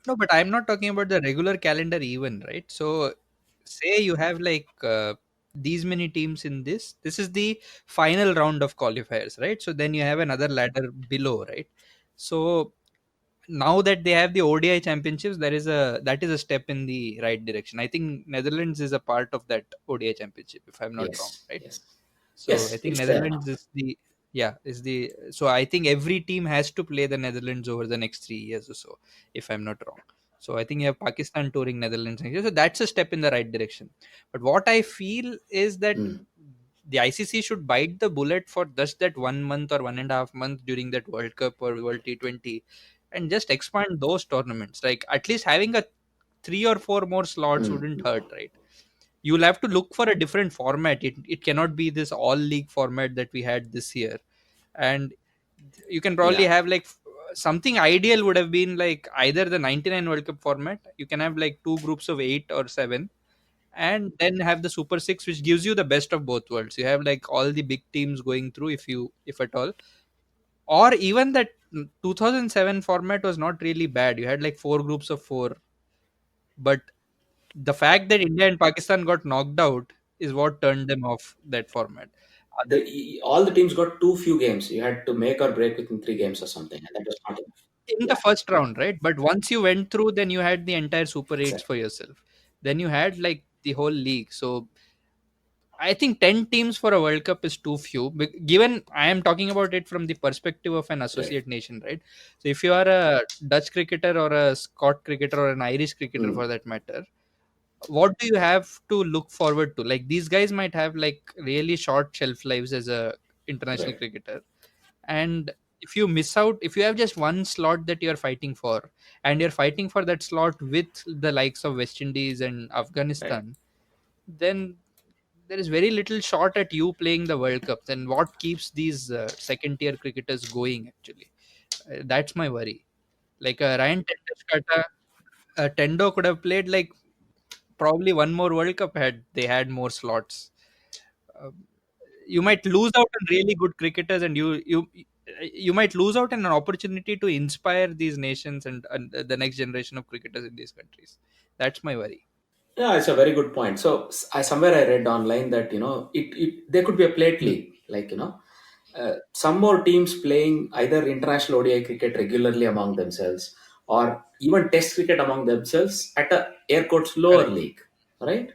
No, but I'm not talking about the regular calendar even, right? So, say you have like these many teams in this. This is the final round of qualifiers, right? So then you have another ladder below, right? So now that they have the ODI championships, that is a step in the right direction. I think Netherlands is a part of that ODI championship, if I'm not wrong, Yes, right? yes, So I yes. think It's there now. Netherlands is the yeah is the so I think every team has to play the Netherlands over the next 3 years or so, if I'm not wrong. So I think you have Pakistan touring Netherlands next year. So that's a step in the right direction. But what I feel is that Hmm. the ICC should bite the bullet for just that 1 month or 1.5 months during that World Cup or World T20, and just expand those tournaments. Like at least having a 3 or 4 more slots Hmm. wouldn't hurt, right? You'll have to look for a different format. It cannot be this all league format that we had this year. And you can probably Yeah, have like something ideal would have been like either the 99 World Cup format. You can have like two groups of 8 or 7, and then have the Super Six, which gives you the best of both worlds. You have like all the big teams going through, if at all. Or even that 2007 format was not really bad. You had like 4 groups of 4, but the fact that India and Pakistan got knocked out is what turned them off that format. all the teams got too few games. You had to make or break within 3 games or something, and that was not enough. In the Yeah, first round, right? But once you went through, then you had the entire Super 8s exactly. for yourself. Then you had like the whole league. So I think 10 teams for a World Cup is too few. Given I am talking about it from the perspective of an Right. associate nation, right? So if you are a Dutch cricketer or a Scot cricketer or an Irish cricketer Hmm. for that matter, what do you have to look forward to? Like these guys might have like really short shelf lives as a international Right. cricketer, and if you miss out, if you have just one slot that you're fighting for, and you're fighting for that slot with the likes of West Indies and Right. Afghanistan, then there is very little shot at you playing the World Cup. Then what keeps these second tier cricketers going actually? That's my worry. Like Ryan Tendo could have played like probably one more World Cup had they had more slots. Uh, you might lose out on really good cricketers, and you might lose out on an opportunity to inspire these nations and the next generation of cricketers in these countries. That's my worry. Yeah, it's a very good point. So I somewhere I read online that it there could be a plate Hmm. league, like some more teams playing either international ODI cricket regularly among themselves, or even Test cricket among themselves at a air quotes lower Correct. league, right?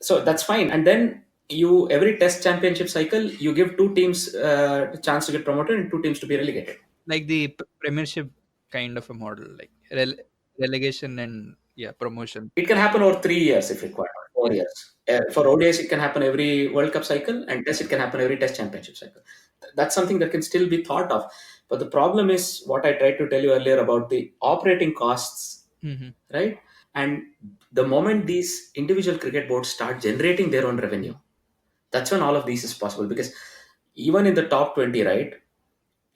So that's fine. And then you every Test championship cycle you give two teams a chance to get promoted and two teams to be relegated. Like the Premiership kind of a model, like relegation and yeah, promotion. It can happen over 3 years if required, or Yeah. 4 years. For ODIs, it can happen every World Cup cycle, and Test, it can happen every Test Championship cycle. That's something that can still be thought of. But the problem is what I tried to tell you earlier about the operating costs, Hmm. right? And the moment these individual cricket boards start generating their own revenue, that's when all of these is possible. Because even in the top 20, right?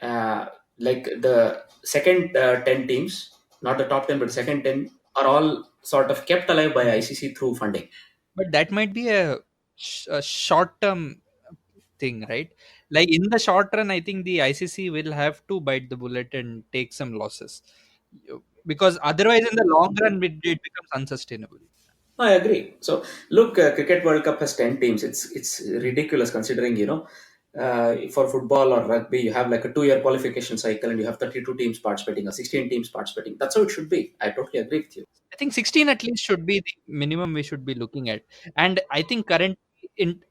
uh, like the second 10 teams, not the top 10, but the second 10 are all sort of kept alive by Hmm. ICC through funding. But that might be a short term thing, right? Like in the short run, I think the ICC will have to bite the bullet and take some losses. Because otherwise, in the long run, it becomes unsustainable. I agree. So look, Cricket World Cup has 10 teams. It's ridiculous considering, for football or rugby, you have like a 2 year qualification cycle and you have 32 teams participating or 16 teams participating. That's how it should be. I totally agree with you. I think 16 at least should be the minimum we should be looking at. And I think current in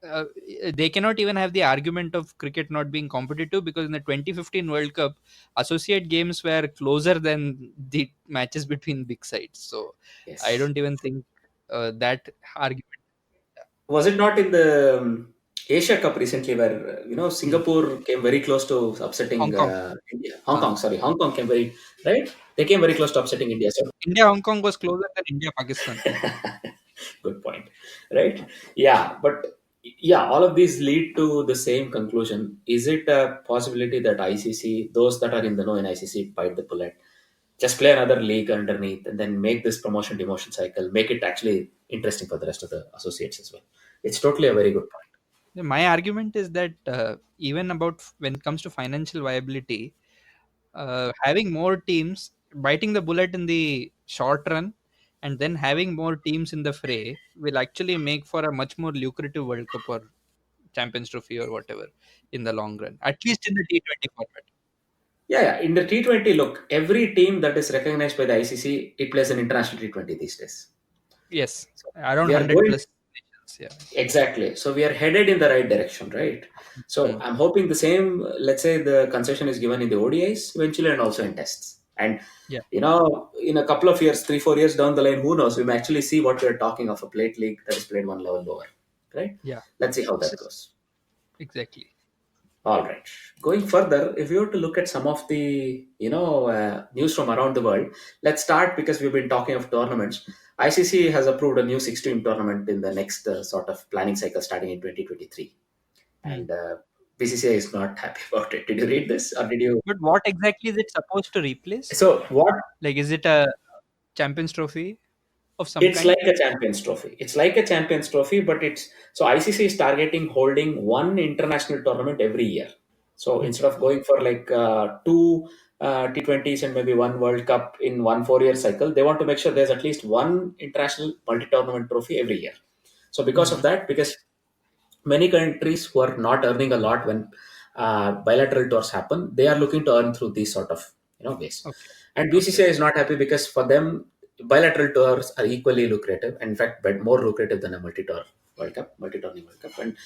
they cannot even have the argument of cricket not being competitive, because in the 2015 World Cup, associate games were closer than the matches between big sides. So I Yes. don't even think that argument. Was it not in the Asia Cup recently where Hmm. Singapore came very close to upsetting Hong Kong. India? Hong Uh, Kong, sorry, Hong Kong came very right. They came very close to upsetting India. So India Hong Kong was closer than India Pakistan. good point, right? Yeah, but yeah, all of these lead to the same conclusion. Is it a possibility that ICC, those that are in the know in ICC, bite the bullet, just play another league underneath, and then make this promotion demotion cycle, make it actually interesting for the rest of the associates as well? It's totally a very good point. My argument is that even about when it comes to financial viability, having more teams, biting the bullet in the short run, and then having more teams in the fray will actually make for a much more lucrative World Cup or Champions Trophy or whatever in the long run, at least in the T20 format. Yeah, yeah. In the T20, look, every team that is recognized by the ICC, it plays an international T20 these days. Yes, So around we are 100 going plus nations. Yeah. exactly. So we are headed in the right direction, right? So Mm. I'm hoping the same, let's say the concession is given in the ODIs eventually and also in tests. And, Yeah. in a couple of years, 3, 4 years down the line, who knows, we may actually see what we're talking of a plate league that is played one level lower, right? Yeah. Let's see how S- that goes. Exactly. All right. Going further, if you were to look at some of the news from around the world, let's start because we've been talking of tournaments. ICC has approved a new 16 tournament in the next sort of planning cycle starting in 2023, Mm. and BCCI is not happy about it. Did you read this or did you? But what exactly is it supposed to replace? So what? Like, is it a Champions Trophy of some It's kind? like a Champions Trophy. It's like a Champions Trophy, but it's so ICC is targeting holding one international tournament every year. So Hmm. instead of going for like two T20s and maybe one World Cup in one 4 year cycle, they want to make sure there's at least one international multi tournament trophy every year. So because of Hmm. that, because many countries who are not earning a lot when bilateral tours happen, they are looking to earn through these sort of ways. Okay. And Okay. BCCI is not happy because for them bilateral tours are equally lucrative, in fact, but more lucrative than a multi-tour World Cup, multi-tourney World Cup, and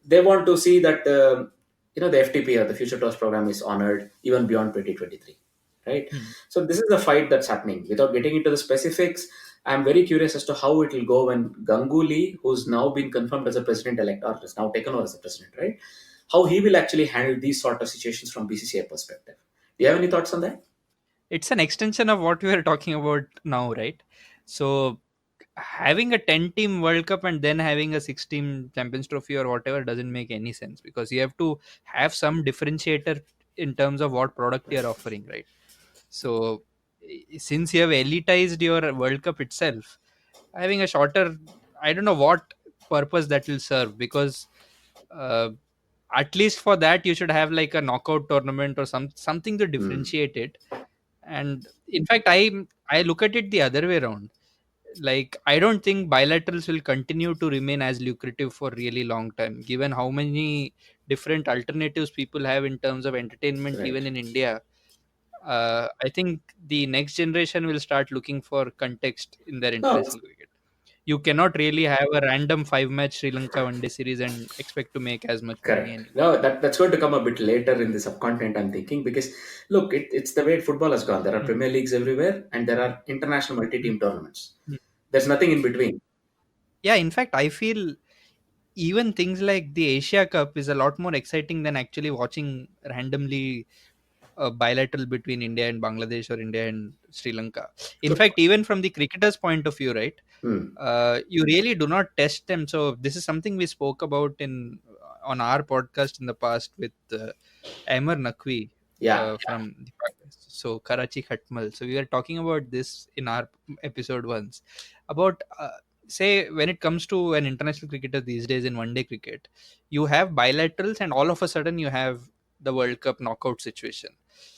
they want to see that the FTP or the Future Tours program is honored even beyond 2023, right? Hmm. So this is the fight that's happening. Without getting into the specifics, I'm very curious as to how it will go when Ganguly, who's now been confirmed as a president-elect or is now taken over as a president, right? How he will actually handle these sort of situations from BCCI perspective. Do you have any thoughts on that? It's an extension of what we are talking about now, right? So having a 10 team World Cup and then having a 6 team Champions Trophy or whatever doesn't make any sense, because you have to have some differentiator in terms of what product you're offering, right? So since you have elitized your World Cup itself, having a shorter, I don't know what purpose that will serve, because uh, at least for that you should have like a knockout tournament or something to Hmm. differentiate it. And in fact, I look at it the other way around. Like, I don't think bilaterals will continue to remain as lucrative for really long time, given how many different alternatives people have in terms of entertainment Right. even in India. I think the next generation will start looking for context in their No, international cricket. You cannot really have a random 5 match Sri Lanka one day series and expect to make as much money correct. anymore. No, that's going to come a bit later in the subcontinent, I'm thinking, because look, it's the way football has gone. There are Mm, Premier Leagues everywhere, and there are international mm, multi-team tournaments. mm. There's nothing in between. Yeah, in fact, I feel even things like the Asia Cup is a lot more exciting than actually watching randomly a bilateral between India and Bangladesh or India and Sri Lanka. In Look, fact, even from the cricketer's point of view, right? hmm, You really do not test them. So this is something we spoke about in on our podcast in the past with Amar Naqvi yeah, from the podcast. So Karachi Khatmal. So we were talking about this in our episode once about say when it comes to an international cricketer these days in one day cricket, you have bilaterals and all of a sudden you have the World Cup knockout situation.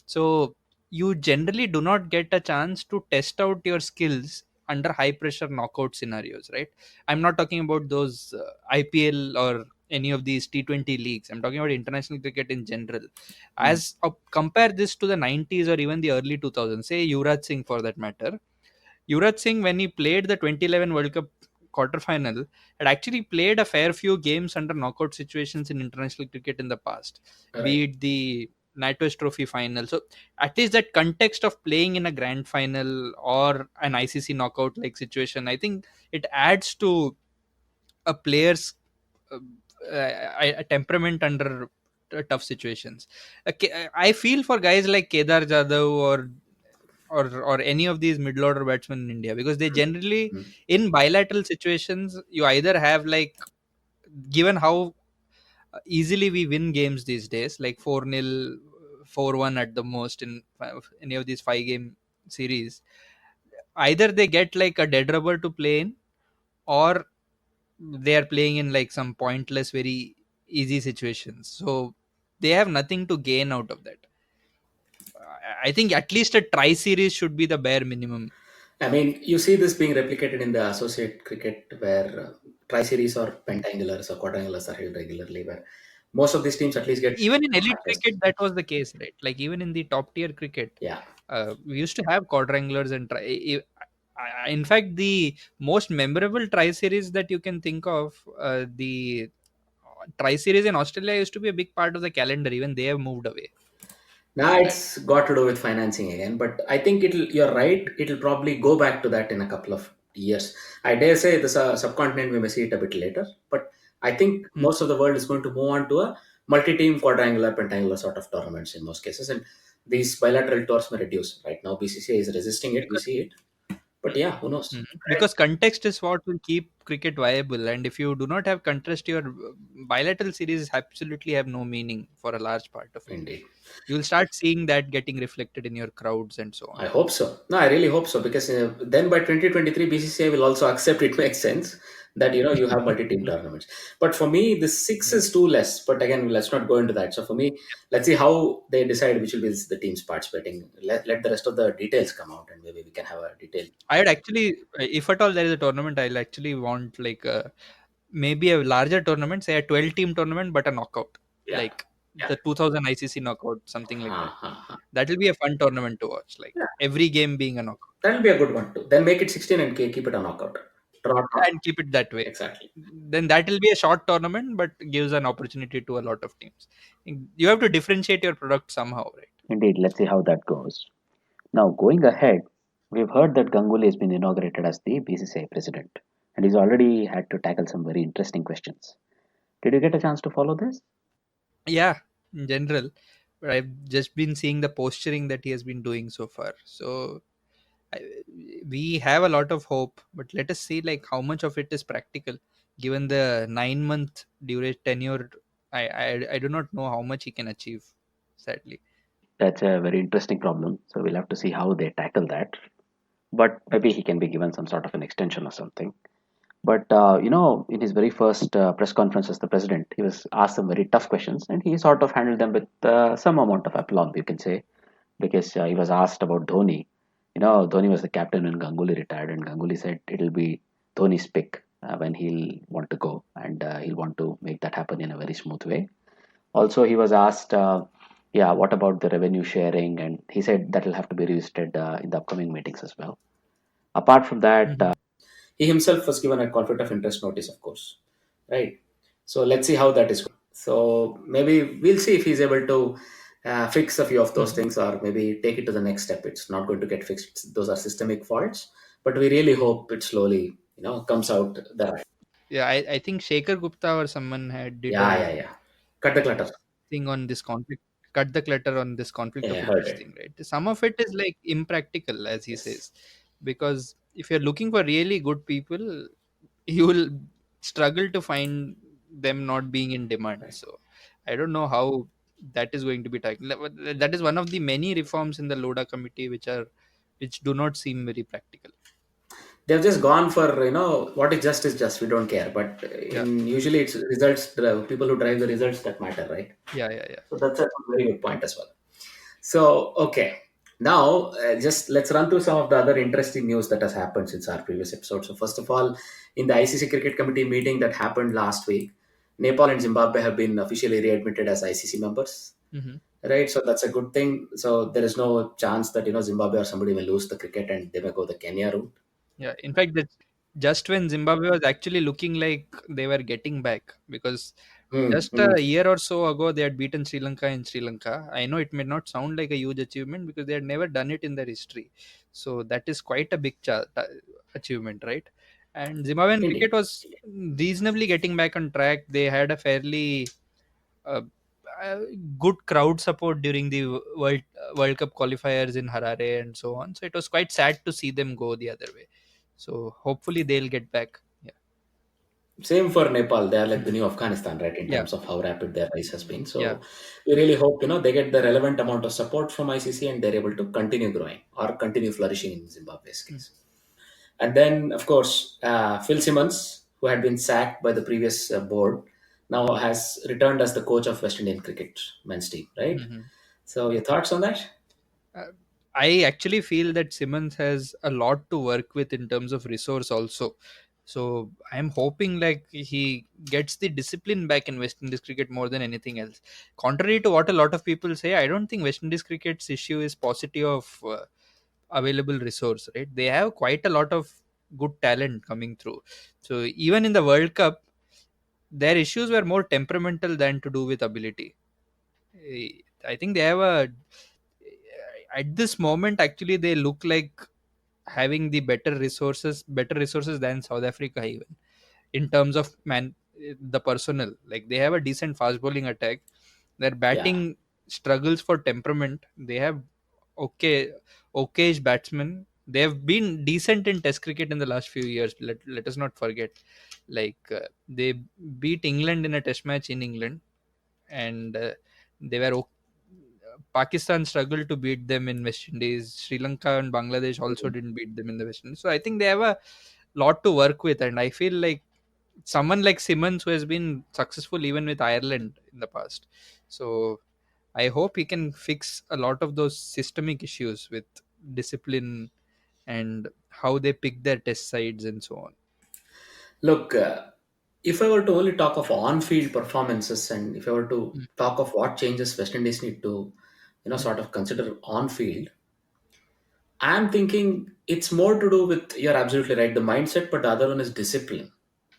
So you generally do not get a chance to test out your skills under high pressure knockout scenarios, right? I'm not talking about those IPL or any of these T20 leagues. I'm talking about international cricket in general. hmm, As compare this to the 90s or even the early 2000s, say Yuvraj Singh for that matter. Yuvraj Singh, when he played the 2011 World Cup quarterfinal, had actually played a fair few games under knockout situations in international cricket in the past, be right. it the NatWest Trophy final. So at least that context of playing in a grand final or an ICC knockout like situation, I think it adds to a player's uh, temperament under tough situations. I feel for guys like Kedar Jadhav or any of these middle order batsmen in India, because they generally Hmm, in bilateral situations you either have like, given how easily we win games these days, like 4-0, 4-1 at the most in any of these 5 game series, either they get like a dead rubber to play in, or they are playing in like some pointless very easy situations, so they have nothing to gain out of that. I think at least a try series should be the bare minimum. I mean, you see this being replicated in the associate cricket where tri-series or pentangulars or quadrangulars are held regularly, where most of these teams at least get Even in elite practice. cricket that was the case, right? Like even in the top tier cricket, Yeah. we used to have quadrangulars and in fact the most memorable tri series that you can think of, the tri series in Australia used to be a big part of the calendar. Even they have moved away Now from that. it's got to do with financing again, but I think you're right, it'll probably go back to that in a couple of years. I dare say this subcontinent we may see it a bit later, but I think Hmm. most of the world is going to move on to a multi-team quadrangular, pentangular sort of tournaments in most cases, and these bilateral tours may reduce. Right now, BCCI is resisting it, we Because see it, but yeah, who knows? because context is what will keep cricket viable, and if you do not have context, your bilateral series absolutely have no meaning for a large part of it. Indeed. You will start seeing that getting reflected in your crowds and so I on. hope so. No, I really hope so because then by 2023, BCCI will also accept it makes sense that you have multi-team tournaments. But for me, the six is too less. But again, let's not go into that. So for me, let's see how they decide which will be the teams participating. Let the rest of the details come out, and maybe we can have a detailed. I'd actually, if at all there is a tournament, I'll actually want like maybe a larger tournament, say a 12 team tournament, but a knockout, Yeah, like yeah. the 2000 ICC knockout, something like Ha, that. ha, ha. That will be a fun tournament to watch, like Yeah, every game being a knockout, that'll be a good one too. Then make it 16 and keep it a knockout. Draw, draw. and keep it that way. Exactly. Then that will be a short tournament, but gives an opportunity to a lot of teams. You have to differentiate your product somehow, right? Indeed, let's see how that goes. Now, going ahead, we've heard that Ganguly has been inaugurated as the BCCI president, and he's already had to tackle some very interesting questions. Did you get a chance to follow this? Yeah, in general, but I've just been seeing the posturing that he has been doing so far. So I, we have a lot of hope, but let us see like how much of it is practical, given the 9 month duration tenure. I do not know how much he can achieve, sadly. That's a very interesting problem, so we'll have to see how they tackle that. But maybe he can be given some sort of an extension or something. But in his very first press conference as the president, he was asked some very tough questions, and he sort of handled them with some amount of aplomb, you can say, because he was asked about Dhoni. Dhoni was the captain when Ganguly retired, and Ganguly said it'll be Dhoni's pick when he'll want to go, and he'll want to make that happen in a very smooth way. Also, he was asked, yeah, what about the revenue sharing? And he said that will have to be revisited in the upcoming meetings as well. Apart from that, Mhm. He himself was given a conflict of interest notice, of course, right? So let's see how that is going. So maybe we'll see if he's able to fix a few of those Mhm. things, or maybe take it to the next step. It's not going to get fixed. Those are systemic faults, but we really hope it slowly, comes out the right. Yeah, I think Shekhar Gupta or someone had did Yeah, a yeah, yeah. Cut the clutter. thing on this conflict, cut the clutter on this conflict Yeah, of I heard interest it. thing, right? Some of it is like impractical, as he Yes. says, because if you're looking for really good people, you will struggle to find them not being in demand. Right. So I don't know how that is going to be tackled. That is one of the many reforms in the Loda committee which do not seem very practical. They've just gone for what is just. We don't care. But Yeah, in usually it's results. The people who drive the results that matter, right? yeah, yeah, yeah. So that's a very good point as well. So, okay. Now, just let's run through some of the other interesting news that has happened since our previous episode. So, first of all, in the ICC Cricket Committee meeting that happened last week, Nepal and Zimbabwe have been officially readmitted as ICC members, Hmm. right? So, that's a good thing. So, there is no chance that, Zimbabwe or somebody may lose the cricket and they may go the Kenya route. Yeah, in fact, that just when Zimbabwe was actually looking like they were getting back, because Hmm, just hmm. a year or so ago they had beaten Sri Lanka in Sri Lanka. I know it may not sound like a huge achievement because they had never done it in their history, so that is quite a big achievement, right? And Zimbabwean cricket Indeed. was reasonably getting back on track. They had a fairly uh, uh, good crowd support during the World Cup qualifiers in Harare and so on. So it was quite sad to see them go the other way. So hopefully they'll get back. Yeah. Same for Nepal. They are like the Mhm. new Afghanistan, right, in Yeah. terms of how rapid their rise has been. Yeah. So we really hope, they get the relevant amount of support from ICC and they're able to continue growing or continue flourishing in Zimbabwe's Mm. case. And then, of course, Phil Simmons, who had been sacked by the previous board, now has returned as the coach of West Indian cricket men's team, right? Mhm. So your thoughts on that? Uh, I actually feel that Simmons has a lot to work with in terms of resource also. So I'm hoping like he gets the discipline back in West Indies cricket more than anything else. Contrary to what a lot of people say, I don't think West Indies cricket's issue is paucity of available resource, right? They have quite a lot of good talent coming through. So even in the World Cup, their issues were more temperamental than to do with ability. Eh, I think they have a at this moment actually they look like having the better resources than South Africa even in terms of the personnel. Like they have a decent fast bowling attack. Their Yeah. batting struggles for temperament. They have okay okayish batsmen. They have been decent in Test cricket in the last few years. Let us not forget. Like they beat England in a Test match in England, and they were Pakistan struggled to beat them in West Indies. Sri Lanka and Bangladesh also didn't beat them in the West Indies. So I think they have a lot to work with, and I feel like someone like Simmons who has been successful even with Ireland in the past. So I hope he can fix a lot of those systemic issues with discipline and how they pick their test sides and so on. Look, if I were to only talk of on-field performances, and if I were to Mm, talk of what changes West Indies need to, mm, sort of consider on-field, I'm thinking it's more to do with, you're absolutely right, the mindset, but the other one is discipline,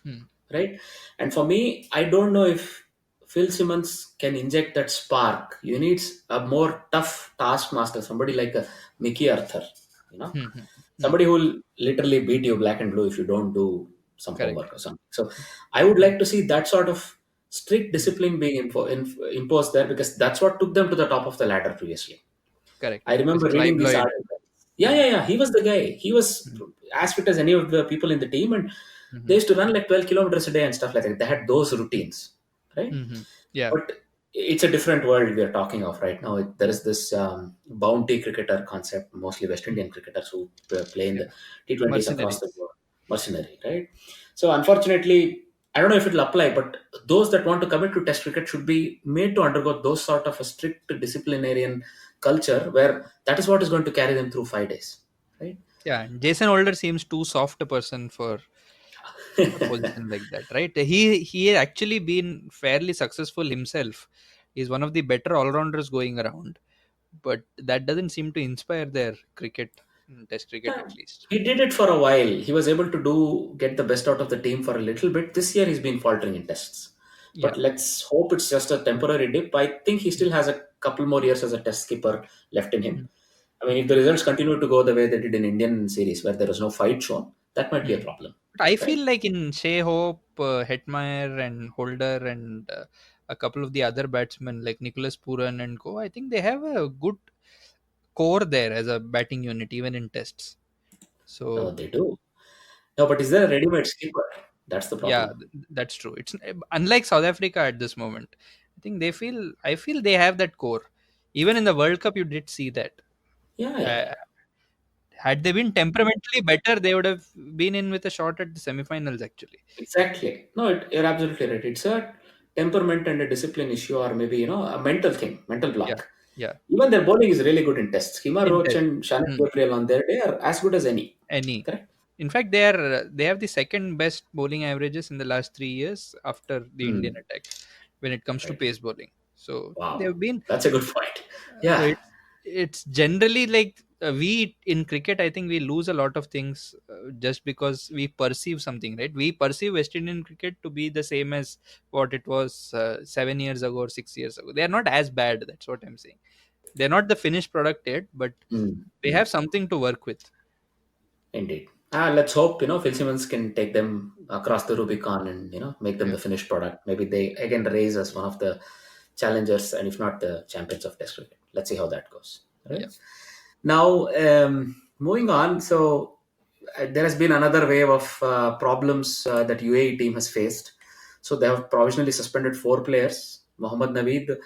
mm, right? And for me, I don't know if Phil Simmons can inject that spark. You need a more tough taskmaster, somebody like a Mickey Arthur, you know, mm, mm, mm. somebody who will literally beat you black and blue if you don't do some Correct. homework or something. So I would Mm, like to see that sort of strict mm. discipline being imposed there, because that's what took them to the top of the ladder previously. Correct. I remember Mr. reading these Lloyd. articles. Yeah, Mm, yeah, yeah. He was the guy. He was mm, as fit as any of the people in the team, and they mhm, used to run like 12 kilometers a day and stuff like that. They had those routines, right? mhm. Yeah. But it's a different world we are talking of right now. There is this bounty cricketer concept, mostly West Mm, Indian cricketers who play in yeah. the T20s across the Mercenaries. world. Mercenary, right? So unfortunately, I don't know if it'll apply, but those that want to commit to Test cricket should be made to undergo those sort of a strict disciplinarian culture where that is what is going to carry them through 5 days, right? Yeah. Jason Holder seems too soft a person for a position like that, right? He had actually been fairly successful himself. He's one of the better all-rounders going around, but that doesn't seem to inspire their cricket, Test cricket Yeah, at least. he did it for a while. He was able to get the best out of the team for a little bit. This year he's been faltering in tests. Yeah. But let's hope it's just a temporary dip. I think he still has a couple more years as a test keeper left in him. Mm, I mean, if the results continue to go the way they did in Indian series, where there was no fight shown, that might be a mm. problem, But I right? feel like in Shea Hope, Hetmeyer, and Holder, and a couple of the other batsmen like Nicholas Puran and co, I think they have a good core there as a batting unit, even in tests. No, So they do. No, but is there a ready-made skipper? That's the yeah, problem. that's true. It's unlike South Africa at this moment. I think they feel. I feel they have that core. Even in the World Cup, you did see that. Yeah, yeah, Uh, yeah. had they been temperamentally better, they would have been in with a shot at the semifinals. Actually, Exactly. No, you're absolutely right. It's a temperament and a discipline issue, or maybe, a mental thing, mental yeah, block. yeah. Even their bowling is really good in tests. Hima In Roach test, and Shannon hmm, Gabriel on their day are as good as any. any. Correct? In fact, they have the second best bowling averages in the last 3 years after the Indian Hmm. attack when it comes to Right. pace bowling. So Wow. they've been. That's a good point. So Yeah. it's generally like we in cricket. I think we lose a lot of things just because we perceive something, right? We perceive West Indian cricket to be the same as what it was 7 years ago or 6 years ago. They are not as bad. That's what I'm saying. They're not the finished product yet, but Hmm. they Hmm. have something to work with. Indeed. Let's hope, Phil Simmons can take them across the Rubicon and, make them Yeah, the finished product. Maybe they again raise as one of the challengers, and if not the champions of Test cricket. Let's see how that goes. Right? yeah. Now, moving on. So, there has been another wave of problems that UAE team has faced. So they have provisionally suspended four players: Mohammad Naveed,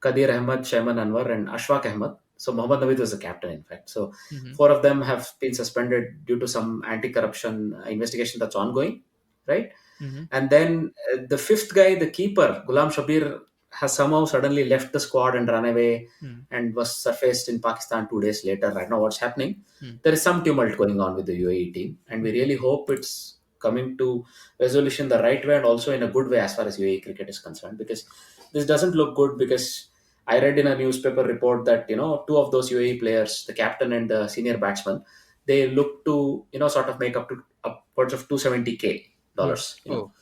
Kadir Ahmed, Shaiman Anwar, and Ashfaq Ahmed. So Mohammad Naveed was the captain, in fact. So Hmm. four of them have been suspended due to some anti-corruption investigation that's ongoing, right? Hmm. And then the fifth guy, the keeper, Gulam Shabir, has somehow suddenly left the squad and run away Hmm. and was surfaced in Pakistan 2 days later. I don't know what's happening. Hmm. There is some tumult going on with the UAE team, and we really hope it's coming to resolution the right way and also in a good way as far as UAE cricket is concerned, because this doesn't look good. Because I read in a newspaper report that two of those UAE players, the captain and the senior batsman, they look to sort of make up to upwards of 270K Hmm. dollars. Oh.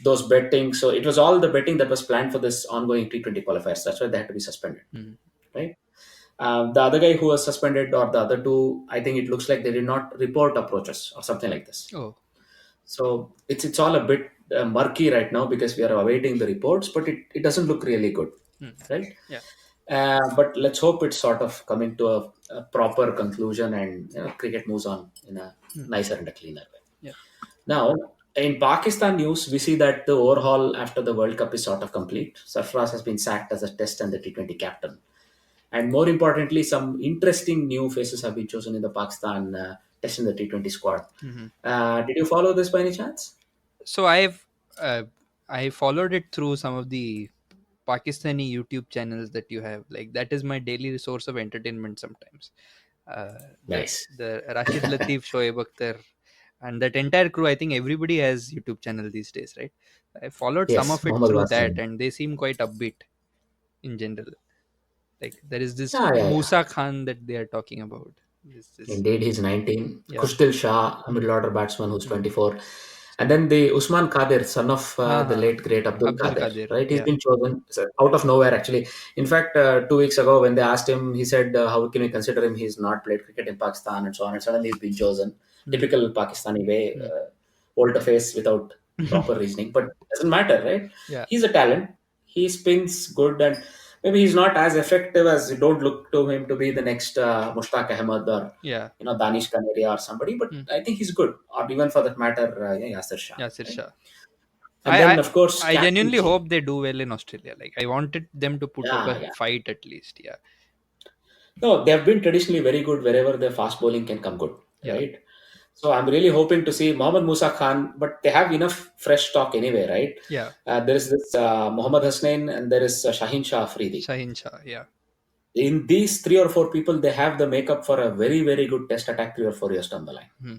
Those betting. So it was all the betting that was planned for this ongoing T20 qualifiers. That's why they had to be suspended, Hmm. right? The other guy who was suspended, or the other two, I think it looks like they did not report approaches or something like this. Oh. So it's all a bit murky right now because we are awaiting the reports, but it doesn't look really good, Hmm. right? Yeah. But let's hope it's sort of coming to a proper conclusion, and cricket moves on in a Hmm. nicer and a cleaner way. Yeah. Now, in Pakistan news, we see that the overhaul after the World Cup is sort of complete. Sarfraz has been sacked as a Test and the T20 captain. And more importantly, some interesting new faces have been chosen in the Pakistan Test and the T20 squad. Hmm. Did you follow this by any chance? So uh, I followed it through some of the Pakistani YouTube channels that you have. Like that is my daily source of entertainment sometimes. Uh, the Nice. the Rashid Latif, Shoaib Akhtar, And that entire crew, I think everybody has YouTube channel these days, right? I followed some Yes, of it Mohammad through that, Wasim. and they seem quite upbeat in general. Like there is this Yeah, yeah, yeah. Musa Khan that they are talking about. This Indeed, he's 19. yeah. Kushtil Shah, a Hmm. middle order batsman who's Hmm. 24. And then the Usman Qadir, son of the Ha, late great Abdul Abdul Qadir, Qadir. right? He's Yeah. been chosen out of nowhere, actually. In fact, 2 weeks ago, when they asked him, he said, how can we consider him? He's not played cricket in Pakistan and so on. And suddenly he's been chosen. Hmm. Typical Pakistani way, Hmm. volte face without proper reasoning. But doesn't matter, right? Yeah. He's a talent. He spins good, and maybe he's not as effective as you don't look to him to be the next Mushtaq Ahmed or Yeah. Danish Kanaria or somebody, but Hmm. I think he's good, or even for that matter, Yasir Shah. Yasir Right? Shah. And I, then, I of course, I genuinely captaincy. hope they do well in Australia. Like I wanted them to put up Yeah, a yeah. fight at least. Yeah. No, they have been traditionally very good wherever their fast bowling can come good, Yeah. right? So I'm really hoping to see Mohammad Musa Khan, but they have enough fresh stock anyway, right? Yeah. There is this Mohammad Hasnain and there is Shaheen Shah Afridi. Shaheen Shah. Yeah. In these three or four people, they have the makeup for a very, very good test attack 3 or 4 years down the line. Hmm.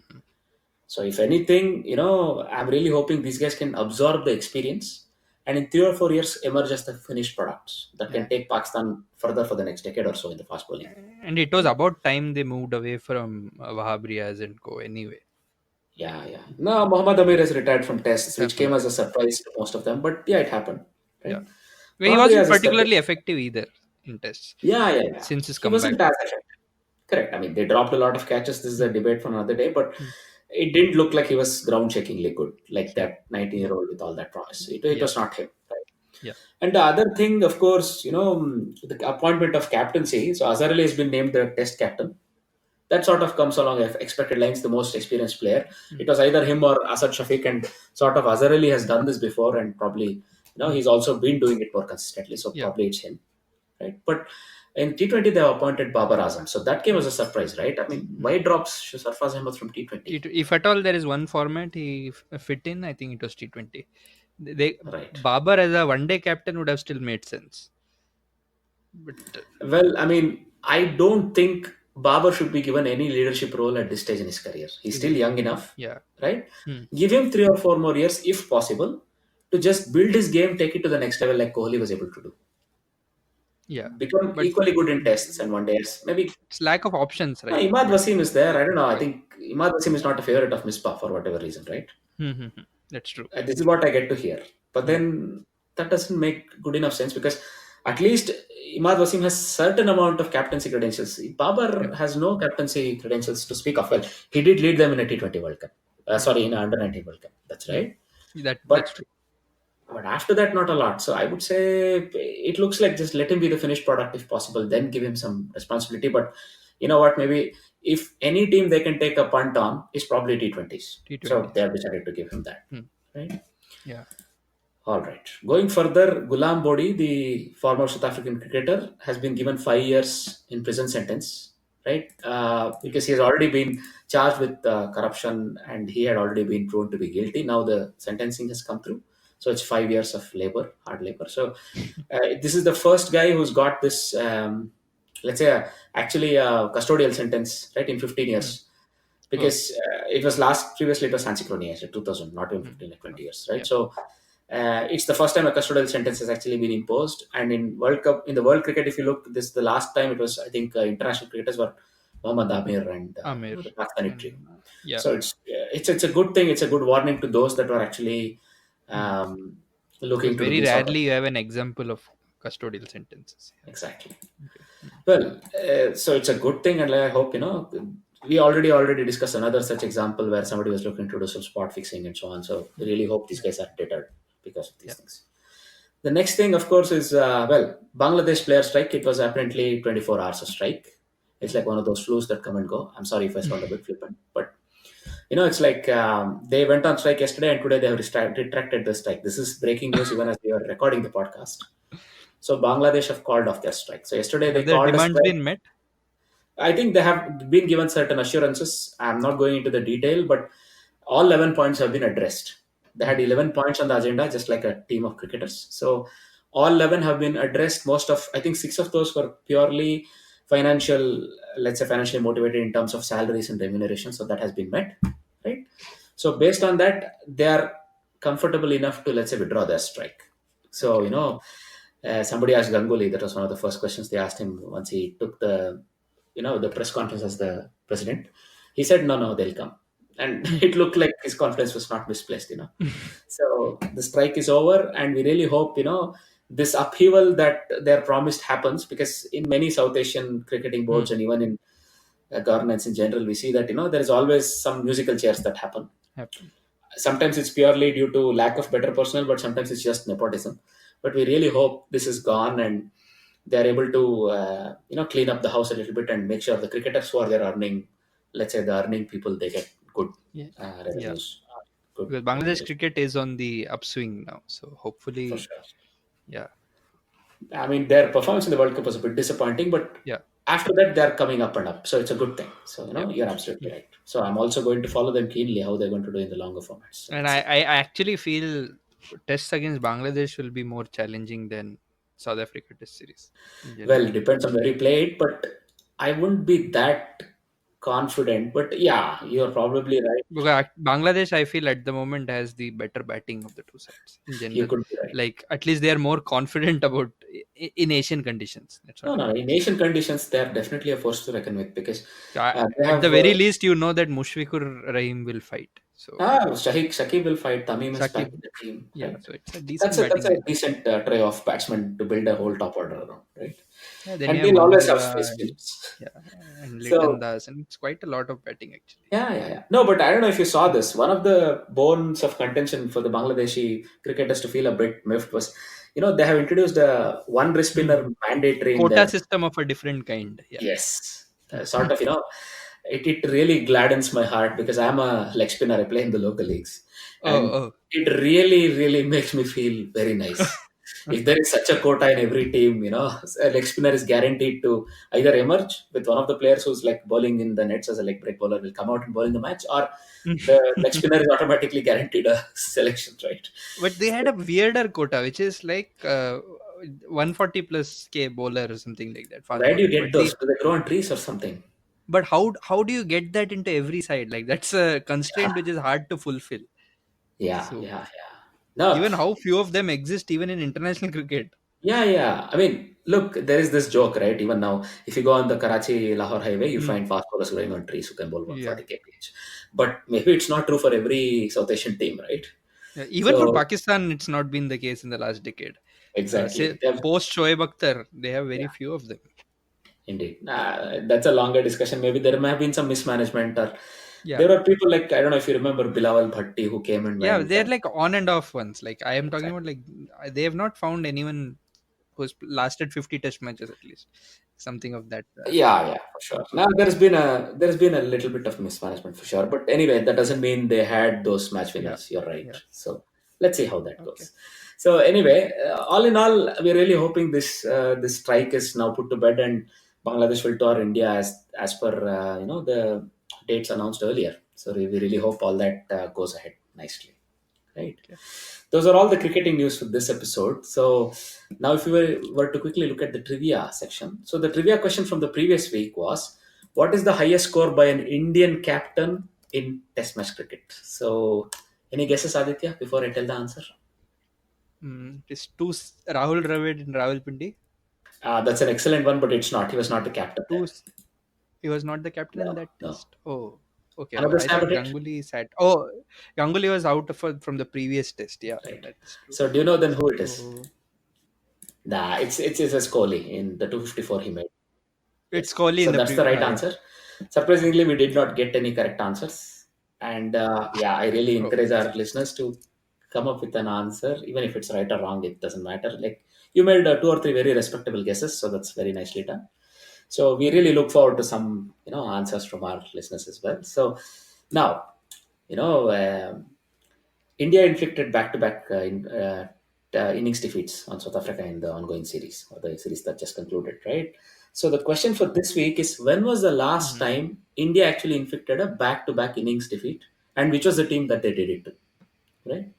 So if anything, I'm really hoping these guys can absorb the experience and in 3 or 4 years emerge as the finished products that Yeah. can take Pakistan further for the next decade or so in the fast bowling. And it was about time they moved away from Wahab Riaz and co. Anyway. Yeah, yeah. No, Mohammad Amir has retired from tests, which From came as a surprise to most of them. But yeah, it happened. yeah. Right? Well, he Mohammad wasn't Riaz has stepped in. particularly effective either in tests Yeah, yeah, yeah. since his He comeback. wasn't as effective. Correct. I mean, they dropped a lot of catches. This is a Hmm. debate for another day, but Hmm. it didn't look like he was ground shakingly good, like Yeah. that 19-year-old with all that promise. It Yeah. was not him. Right? Yeah. And the other thing, of course, the appointment of captaincy. So Azhar Ali has been named the test captain. That sort of comes along expected lines, the most experienced player. Hmm. It was either him or Asad Shafiq, and sort of Azhar Ali has done this before, and probably, Hmm. he's also been doing it more consistently. So Yeah. probably it's him, right? But in T20, they have appointed Babar Azam. So that came as a surprise, right? I mean, why drops Sarfraz Ahmed from T20? If at all there is one format he fit in, I think it was T20. They Right. Babar as a one day captain would have still made sense. But Well, I mean, I don't think Babar should be given any leadership role at this stage in his career. He's still young enough, yeah. right? Hmm. Give him 3 or 4 more years, if possible, to just build his game, take it to the next level, like Kohli was able to do. Yeah. Become But equally good in tests and one days. Maybe it's lack of options, right? Imad Wasim is there. I don't know. I think Imad Wasim is not a favorite of Misbah for whatever reason, right? That's true. This is what I get to hear. But then that doesn't make good enough sense because at least Imad Wasim has certain amount of captaincy credentials. Babar has no captaincy credentials to speak of. Well, he did lead them in a T20 World Cup. Sorry, in a under 19 World Cup. That's right. That's But true. but after that, not a lot. So I would say it looks like just let him be the finished product if possible. Then give him some responsibility. But you know what? Maybe if any team they can take a punt on is probably T20s. So T20. they have decided to give him that. Hmm. Right. Yeah. All right. Going further, Gulam Bodi, the former South African cricketer, has been given 5 years in prison sentence, right? Because he has already been charged with corruption and he had already been proven to be guilty. Now the sentencing has come through. So it's 5 years of labor, hard labor. So this is the first guy who's got this, let's say, actually a custodial sentence, right, in 15 years. Because it was previously it was Hansi Cronier, 2000, not even 15, like 20 years, right? Yeah. So it's the first time a custodial sentence has actually been imposed. And in World Cup, in the World Cricket, if you look, this the last time it was, I think, international cricketers were Mohammad Amir and Amir. the Pakistani trio. Yeah. So it's a good thing. It's a good warning to those that were actually looking to Very do sort of. rarely you have an example of custodial sentences. Exactly. Well, so it's a good thing, and I hope we already discussed another such example where somebody was looking to do some spot fixing and so on. So we really hope these guys are deterred because of these things. The next thing, of course, is Bangladesh player strike. It was apparently 24 hours of strike. It's like one of those flus that come and go. I'm sorry if I sound a bit flippant, but it's like they went on strike yesterday and today they have retracted the strike. This is breaking news even as we are recording the podcast. So Bangladesh have called off their strike. So yesterday they Have their called a demands strike. been met? I think they have been given certain assurances. I'm not going into the detail, but all 11 points have been addressed. They had 11 points on the agenda, just like a team of cricketers. So all 11 have been addressed. I think 6 of those were purely financial, let's say financially motivated in terms of salaries and remuneration. So that has been met, right? So based on that, they are comfortable enough to, let's say, withdraw their strike. So, Okay. somebody asked Ganguly, that was one of the first questions they asked him once he took the press conference as the president. He said, no, no, they'll come. And it looked like his confidence was not misplaced. So the strike is over, and we really hope, this upheaval that they're promised happens, because in many South Asian cricketing Hmm. boards and even in governance in general, we see that, there is always some musical chairs that happen. Happen. Sometimes it's purely due to lack of better personnel, but sometimes it's just nepotism. But we really hope this is gone, and they're able to clean up the house a little bit and make sure the cricketers who are there earning, let's say, the earning people, they get good Yeah. Yeah. revenues, good Because Bangladesh remuneration, cricket is on the upswing now, so for hopefully, sure. yeah, I mean, their performance in the World Cup was a bit disappointing, but yeah, after that, they're coming up and up. So it's a good thing. So, yeah. you're absolutely right. So I'm also going to follow them keenly, how they're going to do in the longer formats. So And let's see. I actually feel tests against Bangladesh will be more challenging than South Africa Test series in Well, general. it depends on where you play it, but I wouldn't be that confident. But yeah, you're probably right. Because Bangladesh, I feel at the moment has the better batting of the two sides in You general. could be right. Like at least they are more confident about in Asian conditions. That's No, what I no. mean. In Asian conditions, they're definitely a force to reckon with, because they At the have. very least, you know that Mushfiqur Rahim will fight. So Shakib will fight. Tamim is back Shakib, in the team, yeah. right? So it's a That's decent a that's batting a lineup. decent trio of batsmen to build a whole top order around, right? Yeah, then you And have they'll always have Mahmudullah space and spinners. yeah, and Leighton So Das, and it's quite a lot of batting actually. yeah, yeah, yeah. No, but I don't know if you saw this. One of the bones of contention for the Bangladeshi cricketers to feel a bit miffed was, they have introduced a one wrist spinner Hmm. mandatory in Quota their. system of a different kind. Yeah. Yes, sort of, it really gladdens my heart, because I'm a leg spinner. I play in the local leagues, and Oh, it really, really makes me feel very nice. oh. If there is such a quota in every team, a leg spinner is guaranteed to either emerge with one of the players who's like bowling in the nets as a leg break bowler will come out and bowl in the match, or the leg spinner is automatically guaranteed a selection, right? But they had a weirder quota, which is like 140 plus K bowler or something like that, fast Where do you bowler. get those? Do they grow on trees or something? But how do you get that into every side? Like that's a constraint which is hard to fulfill. Yeah, So yeah, yeah. No, even how few of them exist even in international cricket. yeah, yeah. I mean, look, there is this joke, right? Even now, if you go on the Karachi Lahore highway, you Hmm. find fast bowlers growing on trees who can bowl Yeah. 140 kph. But maybe it's not true for every South Asian team, right? Yeah, even for So, Pakistan, it's not been the case in the last decade. Say exactly. They have, post Shoaib Akhtar, they have very yeah, few of them. indeed. That's a longer discussion. Maybe there may have been some mismanagement, or Yeah, there were people like, I don't know if you remember Bilawal Bhatti, who came and yeah, went. they're like on and off ones. Like I am talking Exactly. about, like they have not found anyone who's lasted 50 test matches at least, something of that. Yeah, yeah, for sure. Now there's been a little bit of mismanagement for sure, but anyway, that doesn't mean they had those match Yeah, winners. You're right. yeah. So let's see how that Okay. goes. So anyway, all in all, we're really hoping this strike is now put to bed, and Bangladesh will tour India as per the dates announced earlier. So we really hope all that goes ahead nicely. Right. Okay. Those are all the cricketing news for this episode. So now, if we were to quickly look at the trivia section. So the trivia question from the previous week was, what is the highest score by an Indian captain in Test match cricket? So any guesses, Aditya, before I tell the answer? It's Rahul Dravid and Rahul Pindi. That's an excellent one, but it's not. He was not the captain Two. there. He was not the captain in No, that no. test. Oh, okay. Another I stab thought at it? Ganguly sat. Oh, Ganguly was out from the previous test. Yeah, Right. that is true. So do you know then who it is? So Nah, it's a Kohli in the 254 he made. it's Yes. Kohli So in the that's the right yeah. answer. Surprisingly, we did not get any correct answers. And yeah, I really Oh, encourage our listeners to come up with an answer, even if it's right or wrong, it doesn't matter. Like, you made two or three very respectable guesses, so that's very nicely done. So we really look forward to some, answers from our listeners as well. So now, you know, India inflicted back-to-back innings defeats on South Africa in the ongoing series, or the series that just concluded, right? So the question for this week is, when was the last mhm. time India actually inflicted a back-to-back innings defeat, and which was the team that they did it to, right?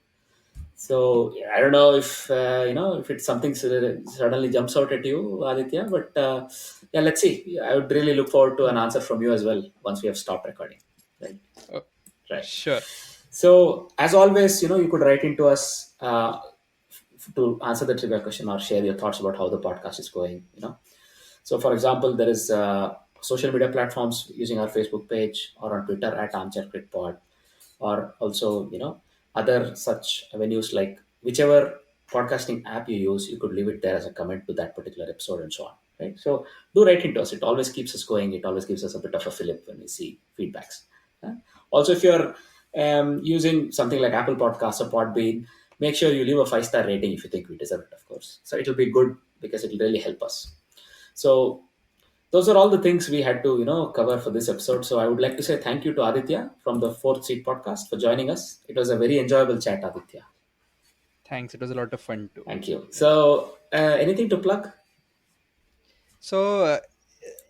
So yeah, I don't know if it's something suddenly jumps out at you, Aditya, but yeah, let's see. I would really look forward to an answer from you as well once we have stopped recording, right? Oh, Right. sure. So as always, you could write into us to answer the trivia question or share your thoughts about how the podcast is going. So, for example, there is social media platforms using our Facebook page or on Twitter at Armchair Cricket Pod, or also other such avenues like whichever podcasting app you use, you could leave it there as a comment to that particular episode and so on. Right. So do write into us. It always keeps us going. It always gives us a bit of a fillip when we see feedbacks. Also, if you're using something like Apple Podcasts or Podbean, make sure you leave a 5-star rating if you think we deserve it, of course. So it'll be good because it'll really help us. So those are all the things we had to cover for this episode. So I would like to say thank you to Aditya from the Fourth Seat podcast for joining us. It was a very enjoyable chat, Aditya. Thanks. It was a lot of fun too. Thank you. So anything to plug? So,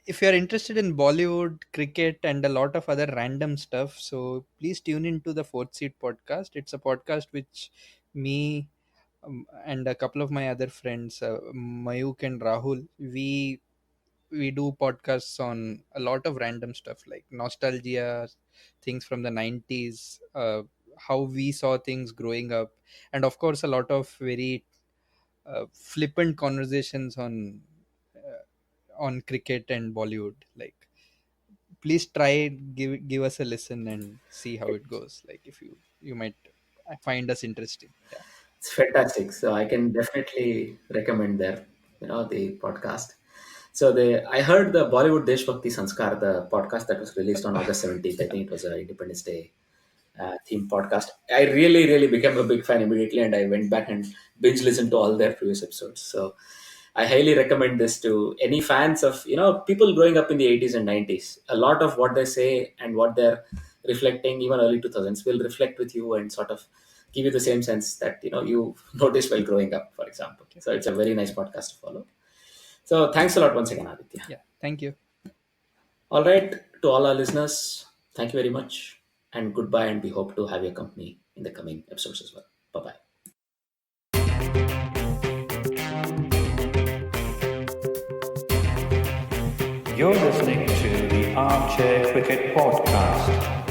if you're interested in Bollywood, cricket, and a lot of other random stuff, so please tune into the Fourth Seat podcast. It's a podcast which me and a couple of my other friends, Mayuk and Rahul, we do podcasts on a lot of random stuff like nostalgia, things from the 90s, how we saw things growing up, and of course, a lot of very flippant conversations on cricket and Bollywood. Like, please try give us a listen and see how it goes. Like, if you might find us interesting. Yeah. It's fantastic. So I can definitely recommend the podcast. So I heard the Bollywood Deshbhakti Sanskar, the podcast that was released on August 17th. I think it was an Independence Day theme podcast. I really, really became a big fan immediately, and I went back and binge listened to all their previous episodes. So I highly recommend this to any fans of people growing up in the 80s and 90s. A lot of what they say and what they're reflecting, even early 2000s, will reflect with you and sort of give you the same sense that you noticed while growing up, for example. So it's a very nice podcast to follow. So thanks a lot once again, Aditya. Yeah. Thank you. All right, to all our listeners, thank you very much and goodbye, and we hope to have your company in the coming episodes as well. Bye-bye. You're listening to the Armchair Cricket Podcast.